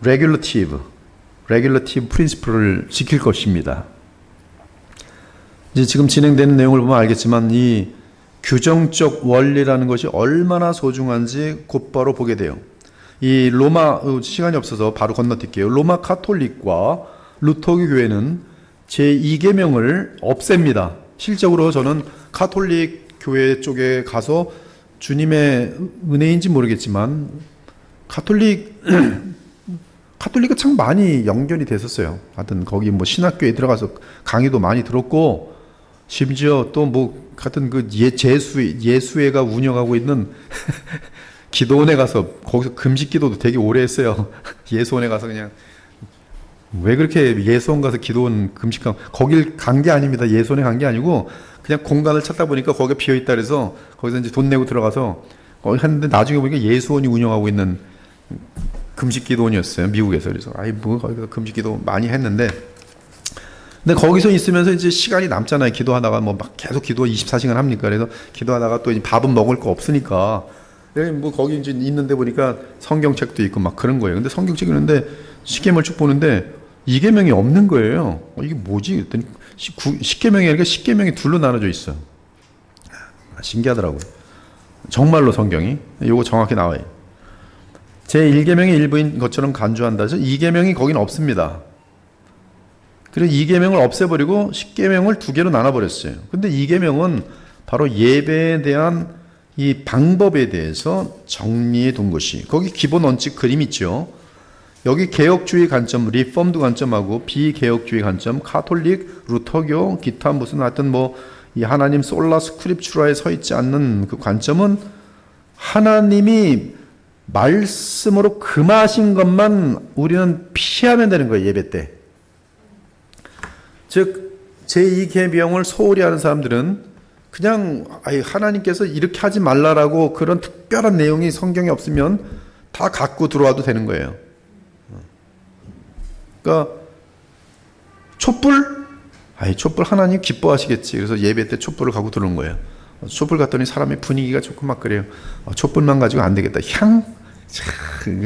레귤러티브 프린시플을 지킬 것입니다. 이제 지금 진행되는 내용을 보면 알겠지만 이 규정적 원리라는 것이 얼마나 소중한지 곧바로 보게 돼요. 이 로마, 시간이 없어서 바로 건너뛸게요. 로마 카톨릭과 루터교 교회는 제2계명을 없앱니다. 실적으로 저는 카톨릭 교회 쪽에 가서 주님의 은혜인지 모르겠지만 카톨릭은 참 많이 연결이 됐었어요. 하여튼 거기 뭐 신학교에 들어가서 강의도 많이 들었고, 심지어 또 뭐 같은 그 예수회가 운영하고 있는 기도원에 가서 거기서 금식 기도도 되게 오래 했어요. 예수원에 가서 그냥 왜 그렇게 예수원 가서 기도원 금식하고, 거길 간 게 아닙니다. 예수원에 간 게 아니고 그냥 공간을 찾다 보니까 거기가 비어 있다 그래서 거기서 이제 돈 내고 들어가서 거기 했는데 나중에 보니까 예수원이 운영하고 있는 금식 기도원이었어요. 미국에서. 그래서 뭐 거기서 금식 기도 많이 했는데, 근데 거기서 있으면서 이제 시간이 남잖아요. 기도하다가 뭐 막 계속 기도 24시간 합니까? 그래서 기도하다가 또 이제 밥은 먹을 거 없으니까 뭐 거기 이제 있는데 보니까 성경책도 있고 막 그런 거예요. 근데 성경책 있는데 십계명을 쭉 보는데 이계명이 없는 거예요. 이게 뭐지? 그랬더니 십계명이 아니라 십계명이 둘로 나눠져 있어. 신기하더라고요. 정말로 성경이 요거 정확히 나와요. 제1계명의 일부인 것처럼 간주한다 해서 2계명이 거기는 없습니다. 그래서 2계명을 없애버리고 10계명을 2개로 나눠버렸어요. 근데 2계명은 바로 예배에 대한 이 방법에 대해서 정리해 둔 것이, 거기 기본 원칙 그림 있죠. 여기 개혁주의 관점, 리폼드 관점하고 비개혁주의 관점, 카톨릭, 루터교, 기타 무슨 하여튼 뭐 이 하나님 솔라 스크립추라에 서 있지 않는 그 관점은 하나님이 말씀으로 금하신 것만 우리는 피하면 되는 거예요. 예배 때. 즉 제2계명을 소홀히 하는 사람들은 그냥 하나님께서 이렇게 하지 말라라고 그런 특별한 내용이 성경에 없으면 다 갖고 들어와도 되는 거예요. 그러니까 촛불? 촛불 하나님 기뻐하시겠지. 그래서 예배 때 촛불을 갖고 들어오는 거예요. 촛불 갔더니 사람의 분위기가 좋고 막 그래요. 촛불만 가지고 안 되겠다. 향?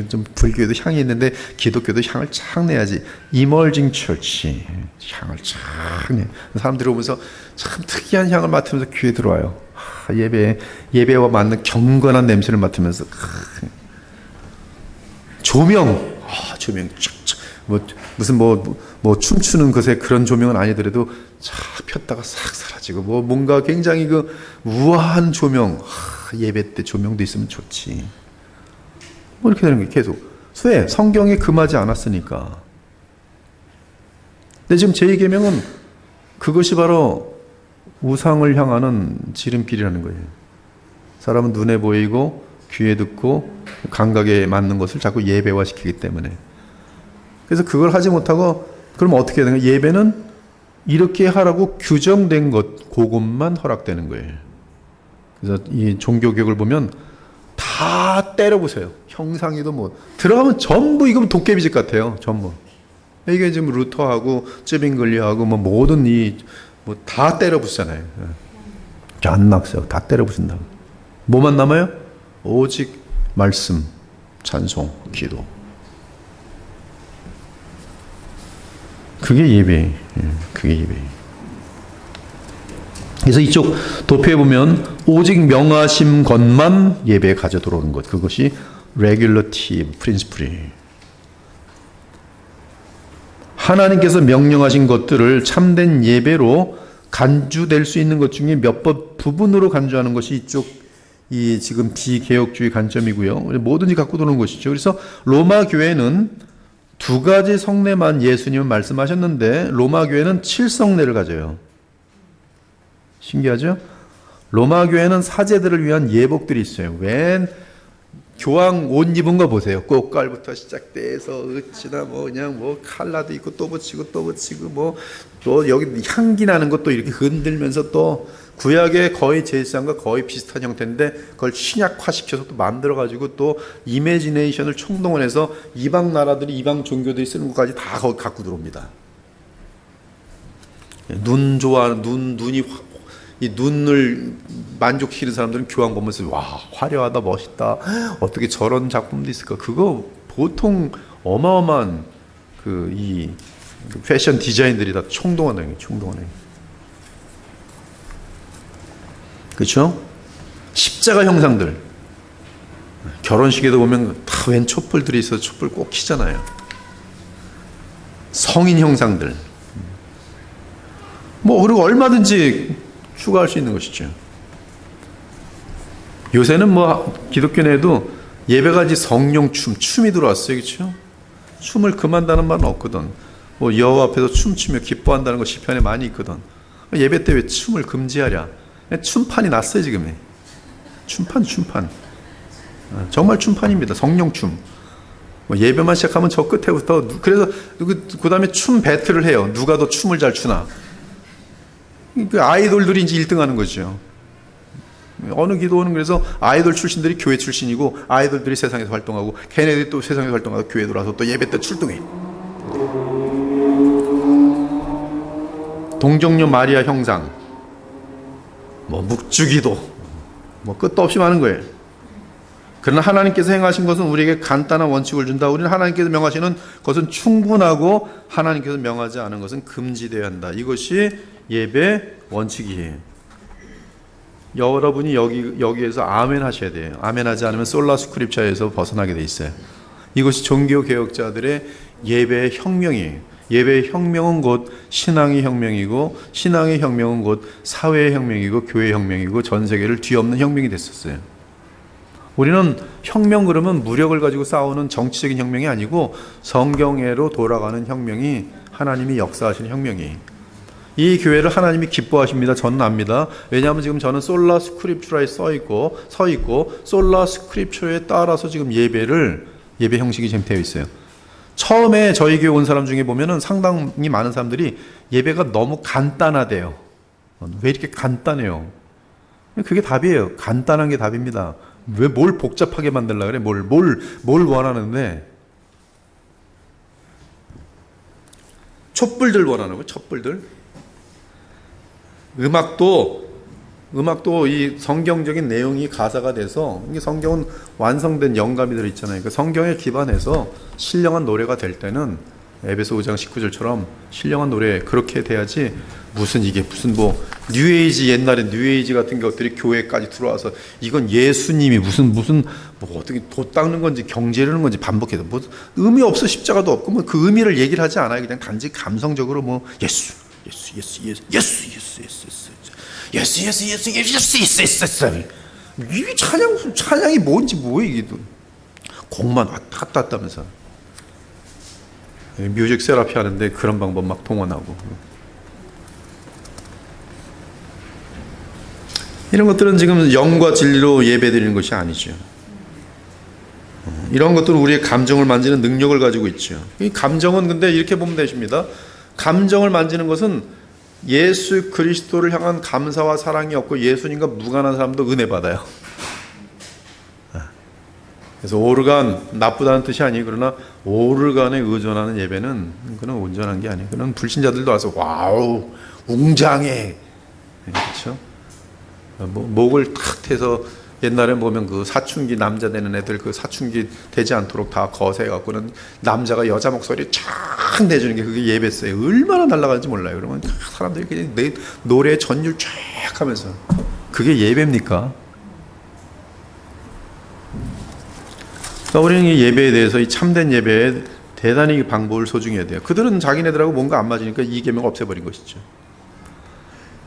좀 불교에도 향이 있는데 기독교도 향을 착 내야지. 이멀징 처치. 향을 착 내. 사람들이 오면서 참 특이한 향을 맡으면서 귀에 들어와요. 예배와 맞는 경건한 냄새를 맡으면서. 조명. 조명 쫙쫙. 무슨 춤추는 것에 그런 조명은 아니더라도 쫙 폈다가 싹 사라지고 뭔가 굉장히 그 우아한 조명. 예배 때 조명도 있으면 좋지. 이렇게 되는 거예요. 계속. 왜? 성경에 금하지 않았으니까. 근데 지금 제2계명은 그것이 바로 우상을 향하는 지름길이라는 거예요. 사람은 눈에 보이고 귀에 듣고 감각에 맞는 것을 자꾸 예배화시키기 때문에. 그래서 그걸 하지 못하고 그러면 어떻게 해야 되나? 예배는 이렇게 하라고 규정된 것, 그것만 허락되는 거예요. 그래서 이 종교개혁을 보면 다 때려보세요. 형상이도 들어가면 전부 이거 도깨비집 같아요. 전부. 이게 지금 루터하고 쯔빙글리하고 모든 다 때려부수잖아요. 잔낙서 다 때려부순다. 뭐만 남아요? 오직 말씀, 찬송, 기도. 그게 예배예요. 그게 예배예요. 그래서 이쪽 도표에 보면 오직 명하심 것만 예배에 가져 들어오는 것. 그것이 regulative principle이에요. 하나님께서 명령하신 것들을 참된 예배로 간주될 수 있는 것 중에 몇 부분으로 간주하는 것이 이쪽 이 지금 비개혁주의 관점이고요. 뭐든지 갖고 들어오는 것이죠. 그래서 로마 교회는 2가지 성례만 예수님은 말씀하셨는데 로마 교회는 7성례를 가져요. 신기하죠? 로마 교회는 사제들을 위한 예복들이 있어요. 웬 교황 옷 입은 거 보세요. 꽃갈부터 시작돼서 어찌나 뭐 그냥 뭐 칼라도 있고 또 붙이고 뭐 또 여기 향기 나는 것도 이렇게 흔들면서 또 구약의 거의 제사장과 거의 비슷한 형태인데 그걸 신약화시켜서 또 만들어가지고 또 이매지네이션을 총동원해서 이방 나라들이 이방 종교들이 쓰는 것까지 다 거기 갖고 들어옵니다. 눈 좋아하는 눈이 이 눈을 만족시키는 사람들은 교황 보면서 와 화려하다 멋있다 어떻게 저런 작품도 있을까 그거 보통 어마어마한 이 패션 디자인들이 다 총동원해 그렇죠? 십자가 형상들 결혼식에도 보면 다 웬 촛불들이 있어서 촛불 꼭 켜잖아요. 성인 형상들 뭐 그리고 얼마든지 추가할 수 있는 것이죠. 요새는 뭐 기독교 내에도 예배가 성령 춤이 들어왔어요. 그렇죠? 춤을 금한다는 말은 없거든. 뭐 여호와 앞에서 춤추며 기뻐한다는 거 시편에 많이 있거든. 예배 때 왜 춤을 금지하랴? 춤판이 났어요 지금. 춤판. 정말 춤판입니다. 성령춤. 뭐 예배만 시작하면 저 끝에부터 그래서 그 다음에 춤 배틀을 해요. 누가 더 춤을 잘 추나. 그 아이돌들이 이제 1등하는 거죠. 어느 기도원은 그래서 아이돌 출신들이 교회 출신이고 아이돌들이 세상에서 활동하고 걔네들이 또 세상에서 활동하고 교회 들어와서 또 예배 때 출동해. 동정녀 마리아 형상, 뭐 묵주기도, 뭐 끝도 없이 많은 거예요. 그러나 하나님께서 행하신 것은 우리에게 간단한 원칙을 준다. 우리는 하나님께서 명하시는 것은 충분하고 하나님께서 명하지 않은 것은 금지되어야 한다. 이것이 예배 원칙이에요. 여러분이 여기에서 아멘 하셔야 돼요. 아멘 하지 않으면 솔라 스크립처에서 벗어나게 돼 있어요. 이것이 종교 개혁자들의 예배의 혁명이에요. 예배의 혁명은 곧 신앙의 혁명이고 신앙의 혁명은 곧 사회의 혁명이고 교회의 혁명이고 전 세계를 뒤엎는 혁명이 됐었어요. 우리는 혁명 그러면 무력을 가지고 싸우는 정치적인 혁명이 아니고 성경애로 돌아가는 혁명이 하나님이 역사하시는 혁명이에요. 이 교회를 하나님이 기뻐하십니다. 저는 압니다. 왜냐하면 지금 저는 솔라 스크립처에 서 있고 솔라 스크립처에 따라서 지금 예배 형식이 지금 되어 있어요. 처음에 저희 교회 온 사람 중에 보면은 상당히 많은 사람들이 예배가 너무 간단하대요. 왜 이렇게 간단해요? 그게 답이에요. 간단한 게 답입니다. 왜 뭘 복잡하게 만들려고 그래? 뭘 원하는데? 촛불들 원하는 거예요. 촛불들. 음악도 이 성경적인 내용이 가사가 돼서 이게 성경은 완성된 영감이 들어있잖아요. 그 성경에 기반해서 신령한 노래가 될 때는 에베소 5장 19절처럼 신령한 노래 그렇게 돼야지 무슨 뭐 뉴에이지 옛날에 뉴에이지 같은 것들이 교회까지 들어와서 이건 예수님이 무슨 뭐 어떻게 도 닦는 건지 경제라는 건지 반복해서 뭐 의미 없어 십자가도 없고 뭐 그 의미를 얘기를 하지 않아요. 그냥 단지 감성적으로 뭐 예수 이게 찬양이 뭔지 뭐예요 이게 곡만 왔다 갔다 하면서 뮤직 세라피 하는데 그런 방법 막 동원하고 이런 것들은 지금 영과 진리로 예배드리는 것이 아니죠. 이런 것들은 우리의 감정을 만지는 능력을 가지고 있죠. 이 감정은 근데 이렇게 보면 되십니다. 감정을 만지는 것은 예수 그리스도를 향한 감사와 사랑이 없고 예수님과 무관한 사람도 은혜 받아요. 그래서 오르간 나쁘다는 뜻이 아니에요. 그러나 오르간에 의존하는 예배는 그건 온전한 게 아니에요. 그는 불신자들도 와서 와우 웅장해 그렇죠. 목을 탁 태서 옛날에 보면 그 사춘기 남자 되는 애들 그 사춘기 되지 않도록 다 거세해갖고는 남자가 여자 목소리 쫙 내주는 게 그게 예배였어요. 얼마나 날아가는지 몰라요. 그러면 사람들이 그냥 내 노래에 전율 쫙 하면서 그게 예배입니까? 그러니까 우리는 이 예배에 대해서 이 참된 예배에 대단히 방법을 소중해야 돼요. 그들은 자기네들하고 뭔가 안 맞으니까 이 계명을 없애버린 것이죠.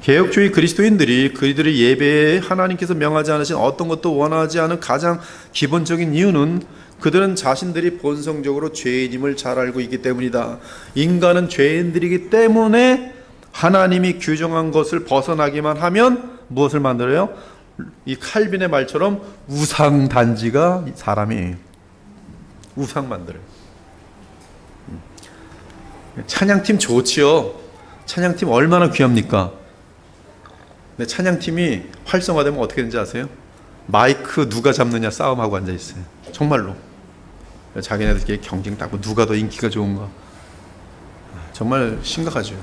개혁주의 그리스도인들이 그들의 예배에 하나님께서 명하지 않으신 어떤 것도 원하지 않은 가장 기본적인 이유는 그들은 자신들이 본성적으로 죄인임을 잘 알고 있기 때문이다. 인간은 죄인들이기 때문에 하나님이 규정한 것을 벗어나기만 하면 무엇을 만들어요? 이 칼빈의 말처럼 우상 단지가 사람이에요. 우상 만들어요. 찬양팀 좋지요. 찬양팀 얼마나 귀합니까? 근데 찬양팀이 활성화되면 어떻게 되는지 아세요? 마이크 누가 잡느냐 싸움하고 앉아있어요. 정말로. 자기네들끼리 경쟁 따고 누가 더 인기가 좋은가. 정말 심각하죠.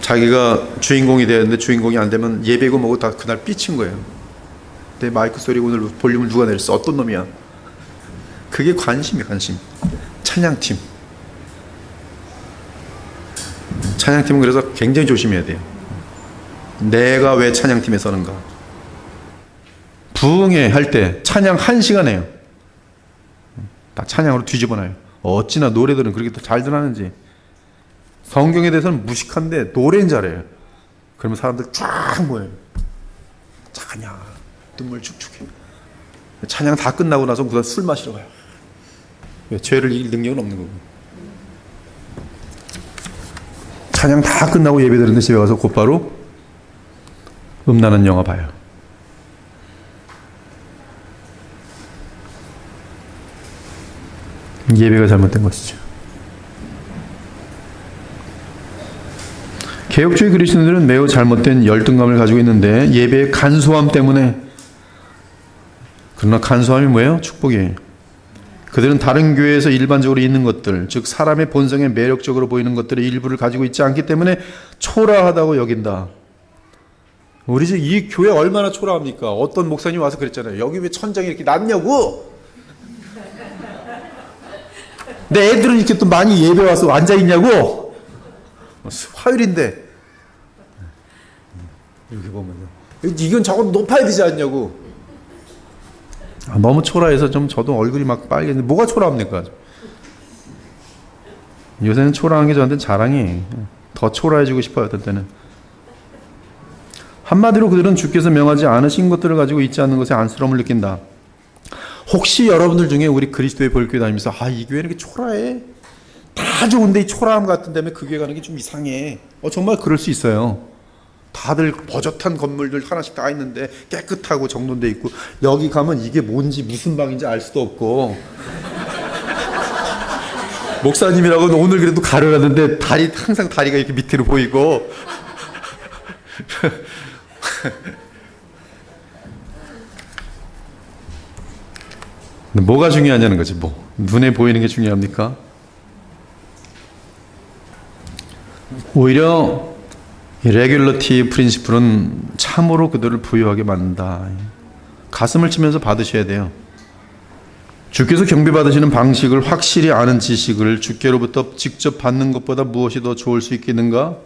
자기가 주인공이 되었는데 주인공이 안 되면 예배고 뭐고 다 그날 삐친 거예요. 내 마이크 소리 오늘 볼륨을 누가 내렸어? 어떤 놈이야? 그게 관심이에요. 관심. 찬양팀. 찬양팀은 그래서 굉장히 조심해야 돼요. 내가 왜 찬양팀에 서는가? 부흥회 할 때 찬양 1시간 해요. 다 찬양으로 뒤집어놔요. 어찌나 노래들은 그렇게 잘 들하는지. 성경에 대해서는 무식한데 노래는 잘해요. 그러면 사람들 쫙 모여요. 찬양, 눈물 축축해. 찬양 다 끝나고 나서 그다음 술 마시러 가요. 왜? 죄를 이길 능력은 없는 거고. 찬양 다 끝나고 예배 드리는데 집에 가서 곧바로 음란한 영화 봐요. 예배가 잘못된 것이죠. 개혁주의 그리스도인들은 매우 잘못된 열등감을 가지고 있는데 예배의 간소함 때문에. 그러나 간소함이 뭐예요? 축복이에요. 그들은 다른 교회에서 일반적으로 있는 것들, 즉 사람의 본성에 매력적으로 보이는 것들의 일부를 가지고 있지 않기 때문에 초라하다고 여긴다. 우리 집 이 교회 얼마나 초라합니까? 어떤 목사님 와서 그랬잖아요. 여기 왜 천장이 이렇게 낮냐고? 내 애들은 이렇게 또 많이 예배 와서 앉아있냐고? 화요일인데. 이렇게 보면요. 이건 저건 높아야 되지 않냐고. 너무 초라해서 좀 저도 얼굴이 막 빨개졌는데 뭐가 초라합니까? 요새는 초라한 게 저한테는 자랑이에요. 더 초라해지고 싶어요. 어떤 때는. 한마디로 그들은 주께서 명하지 않으신 것들을 가지고 있지 않는 것에 안쓰러움을 느낀다. 혹시 여러분들 중에 우리 그리스도의 볼교회 다니면서 이 교회는 이렇게 초라해? 다 좋은데 이 초라함 같은 데문에 그 교회 가는 게 좀 이상해. 정말 그럴 수 있어요. 다들 버젓한 건물들 하나씩 다 있는데 깨끗하고 정돈돼 있고 여기 가면 이게 뭔지 무슨 방인지 알 수도 없고 목사님이라고 오늘 그래도 가려놨는데 항상 다리가 이렇게 밑으로 보이고 뭐가 중요하냐는 거지. 눈에 보이는 게 중요합니까? 오히려 이 레귤러티 프린시플은 참으로 그들을 부유하게 만든다. 가슴을 치면서 받으셔야 돼요. 주께서 경배받으시는 방식을 확실히 아는 지식을 주께로부터 직접 받는 것보다 무엇이 더 좋을 수 있겠는가?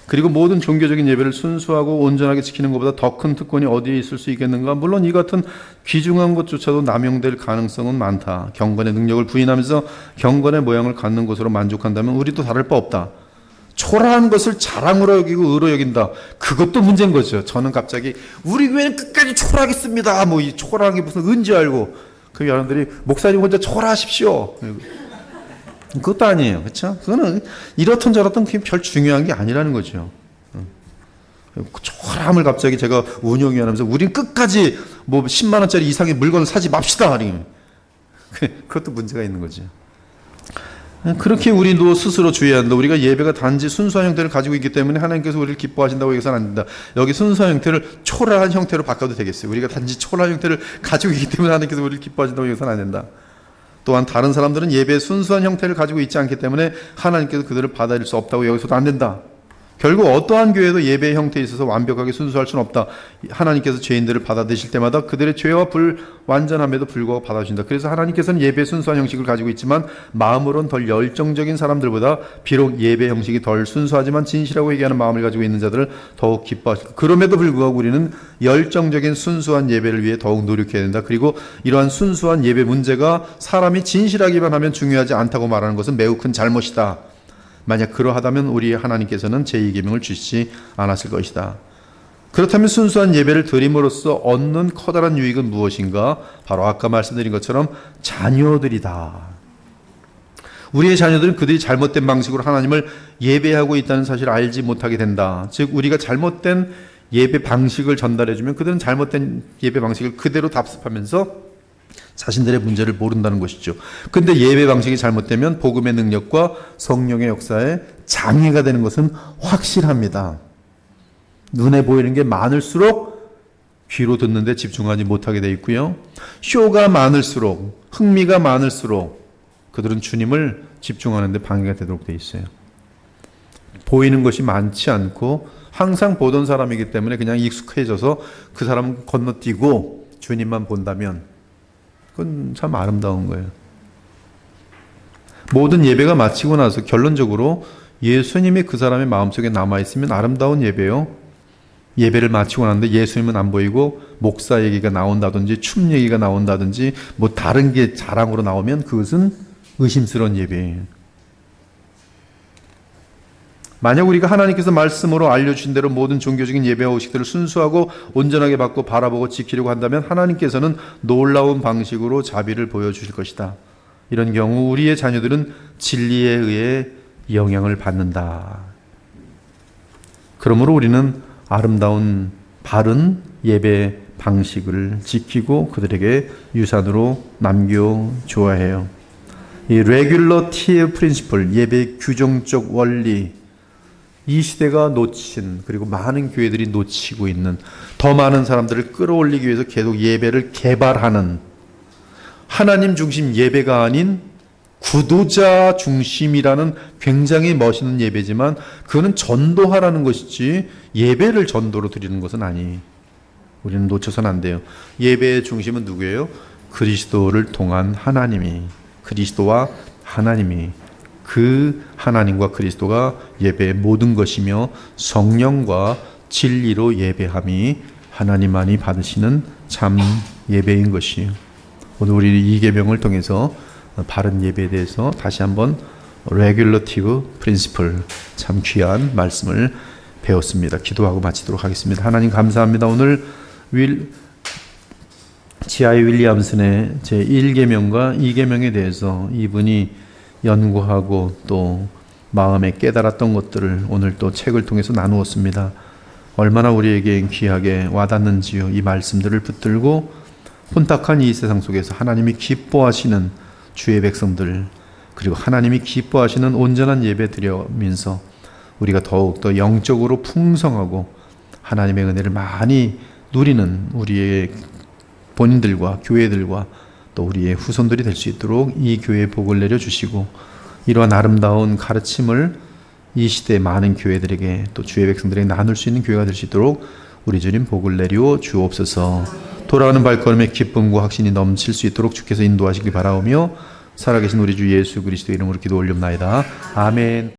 그리고 모든 종교적인 예배를 순수하고 온전하게 지키는 것보다 더 큰 특권이 어디에 있을 수 있겠는가? 물론 이 같은 귀중한 것조차도 남용될 가능성은 많다. 경건의 능력을 부인하면서 경건의 모양을 갖는 것으로 만족한다면 우리도 다를 바 없다. 초라한 것을 자랑으로 여기고 의로 여긴다. 그것도 문제인 거죠. 저는 갑자기 우리 교회는 끝까지 초라하겠습니다. 이 초라한 게 무슨 은지 알고. 그 여러분들이 목사님 혼자 초라하십시오. 그것도 아니에요. 그렇죠? 그거는 이렇든 저렇든 그게 별 중요한 게 아니라는 거죠. 초라함을 갑자기 제가 운영위원하면서 우린 끝까지 10만 원짜리 이상의 물건을 사지 맙시다. 그것도 문제가 있는 거죠. 그렇게 우리도 스스로 주의해야 한다. 우리가 예배가 단지 순수한 형태를 가지고 있기 때문에 하나님께서 우리를 기뻐하신다고 여기서는 안 된다. 여기 순수한 형태를 초라한 형태로 바꿔도 되겠어요. 우리가 단지 초라한 형태를 가지고 있기 때문에 하나님께서 우리를 기뻐하신다고 여기서는 안 된다. 또한 다른 사람들은 예배의 순수한 형태를 가지고 있지 않기 때문에 하나님께서 그들을 받아들일 수 없다고 여기서도 안 된다. 결국 어떠한 교회도 예배의 형태에 있어서 완벽하게 순수할 수는 없다. 하나님께서 죄인들을 받아들이실 때마다 그들의 죄와 불완전함에도 불구하고 받아주신다. 그래서 하나님께서는 예배의 순수한 형식을 가지고 있지만 마음으로는 덜 열정적인 사람들보다 비록 예배 형식이 덜 순수하지만 진실하고 회개하는 마음을 가지고 있는 자들을 더욱 기뻐하신다. 그럼에도 불구하고 우리는 열정적인 순수한 예배를 위해 더욱 노력해야 된다. 그리고 이러한 순수한 예배 문제가 사람이 진실하기만 하면 중요하지 않다고 말하는 것은 매우 큰 잘못이다. 만약 그러하다면 우리 하나님께서는 제2계명을 주시지 않았을 것이다. 그렇다면 순수한 예배를 드림으로써 얻는 커다란 유익은 무엇인가? 바로 아까 말씀드린 것처럼 자녀들이다. 우리의 자녀들은 그들이 잘못된 방식으로 하나님을 예배하고 있다는 사실을 알지 못하게 된다. 즉 우리가 잘못된 예배 방식을 전달해주면 그들은 잘못된 예배 방식을 그대로 답습하면서 자신들의 문제를 모른다는 것이죠. 근데 예배 방식이 잘못되면 복음의 능력과 성령의 역사에 장애가 되는 것은 확실합니다. 눈에 보이는 게 많을수록 귀로 듣는데 집중하지 못하게 돼 있고요. 쇼가 많을수록, 흥미가 많을수록 그들은 주님을 집중하는데 방해가 되도록 돼 있어요. 보이는 것이 많지 않고 항상 보던 사람이기 때문에 그냥 익숙해져서 그 사람은 건너뛰고 주님만 본다면 그건 참 아름다운 거예요. 모든 예배가 마치고 나서 결론적으로 예수님이 그 사람의 마음속에 남아있으면 아름다운 예배요. 예배를 마치고 나는데 예수님은 안 보이고 목사 얘기가 나온다든지 춤 얘기가 나온다든지 뭐 다른 게 자랑으로 나오면 그것은 의심스러운 예배예요. 만약 우리가 하나님께서 말씀으로 알려주신 대로 모든 종교적인 예배와 의식들을 순수하고 온전하게 받고 바라보고 지키려고 한다면 하나님께서는 놀라운 방식으로 자비를 보여주실 것이다. 이런 경우 우리의 자녀들은 진리에 의해 영향을 받는다. 그러므로 우리는 아름다운 바른 예배 방식을 지키고 그들에게 유산으로 남겨줘야 해요. 이 레귤러티의 프린시플, 예배 규정적 원리, 이 시대가 놓친, 그리고 많은 교회들이 놓치고 있는, 더 많은 사람들을 끌어올리기 위해서 계속 예배를 개발하는 하나님 중심 예배가 아닌 구도자 중심이라는 굉장히 멋있는 예배지만 그거는 전도하라는 것이지 예배를 전도로 드리는 것은 아니. 우리는 놓쳐서는 안 돼요. 예배의 중심은 누구예요? 그리스도를 통한 하나님이, 그리스도와 하나님이, 그 하나님과 그리스도가 예배의 모든 것이며 성령과 진리로 예배함이 하나님만이 받으시는 참 예배인 것이에요. 오늘 우리 이 계명을 통해서 바른 예배에 대해서 다시 한번 레귤러티브 프린시플, 참 귀한 말씀을 배웠습니다. 기도하고 마치도록 하겠습니다. 하나님 감사합니다. 오늘 지하이 윌리엄슨의 제1계명과 2계명에 대해서 이분이 연구하고 또 마음에 깨달았던 것들을 오늘 또 책을 통해서 나누었습니다. 얼마나 우리에게 귀하게 와닿는지요. 이 말씀들을 붙들고 혼탁한 이 세상 속에서 하나님이 기뻐하시는 주의 백성들, 그리고 하나님이 기뻐하시는 온전한 예배 드리면서 우리가 더욱더 영적으로 풍성하고 하나님의 은혜를 많이 누리는 우리의 본인들과 교회들과 또 우리의 후손들이 될 수 있도록 이 교회에 복을 내려주시고 이러한 아름다운 가르침을 이 시대의 많은 교회들에게 또 주의 백성들에게 나눌 수 있는 교회가 될 수 있도록 우리 주님 복을 내려 주옵소서. 돌아가는 발걸음에 기쁨과 확신이 넘칠 수 있도록 주께서 인도하시길 바라오며 살아계신 우리 주 예수 그리스도의 이름으로 기도 올리옵나이다. 아멘.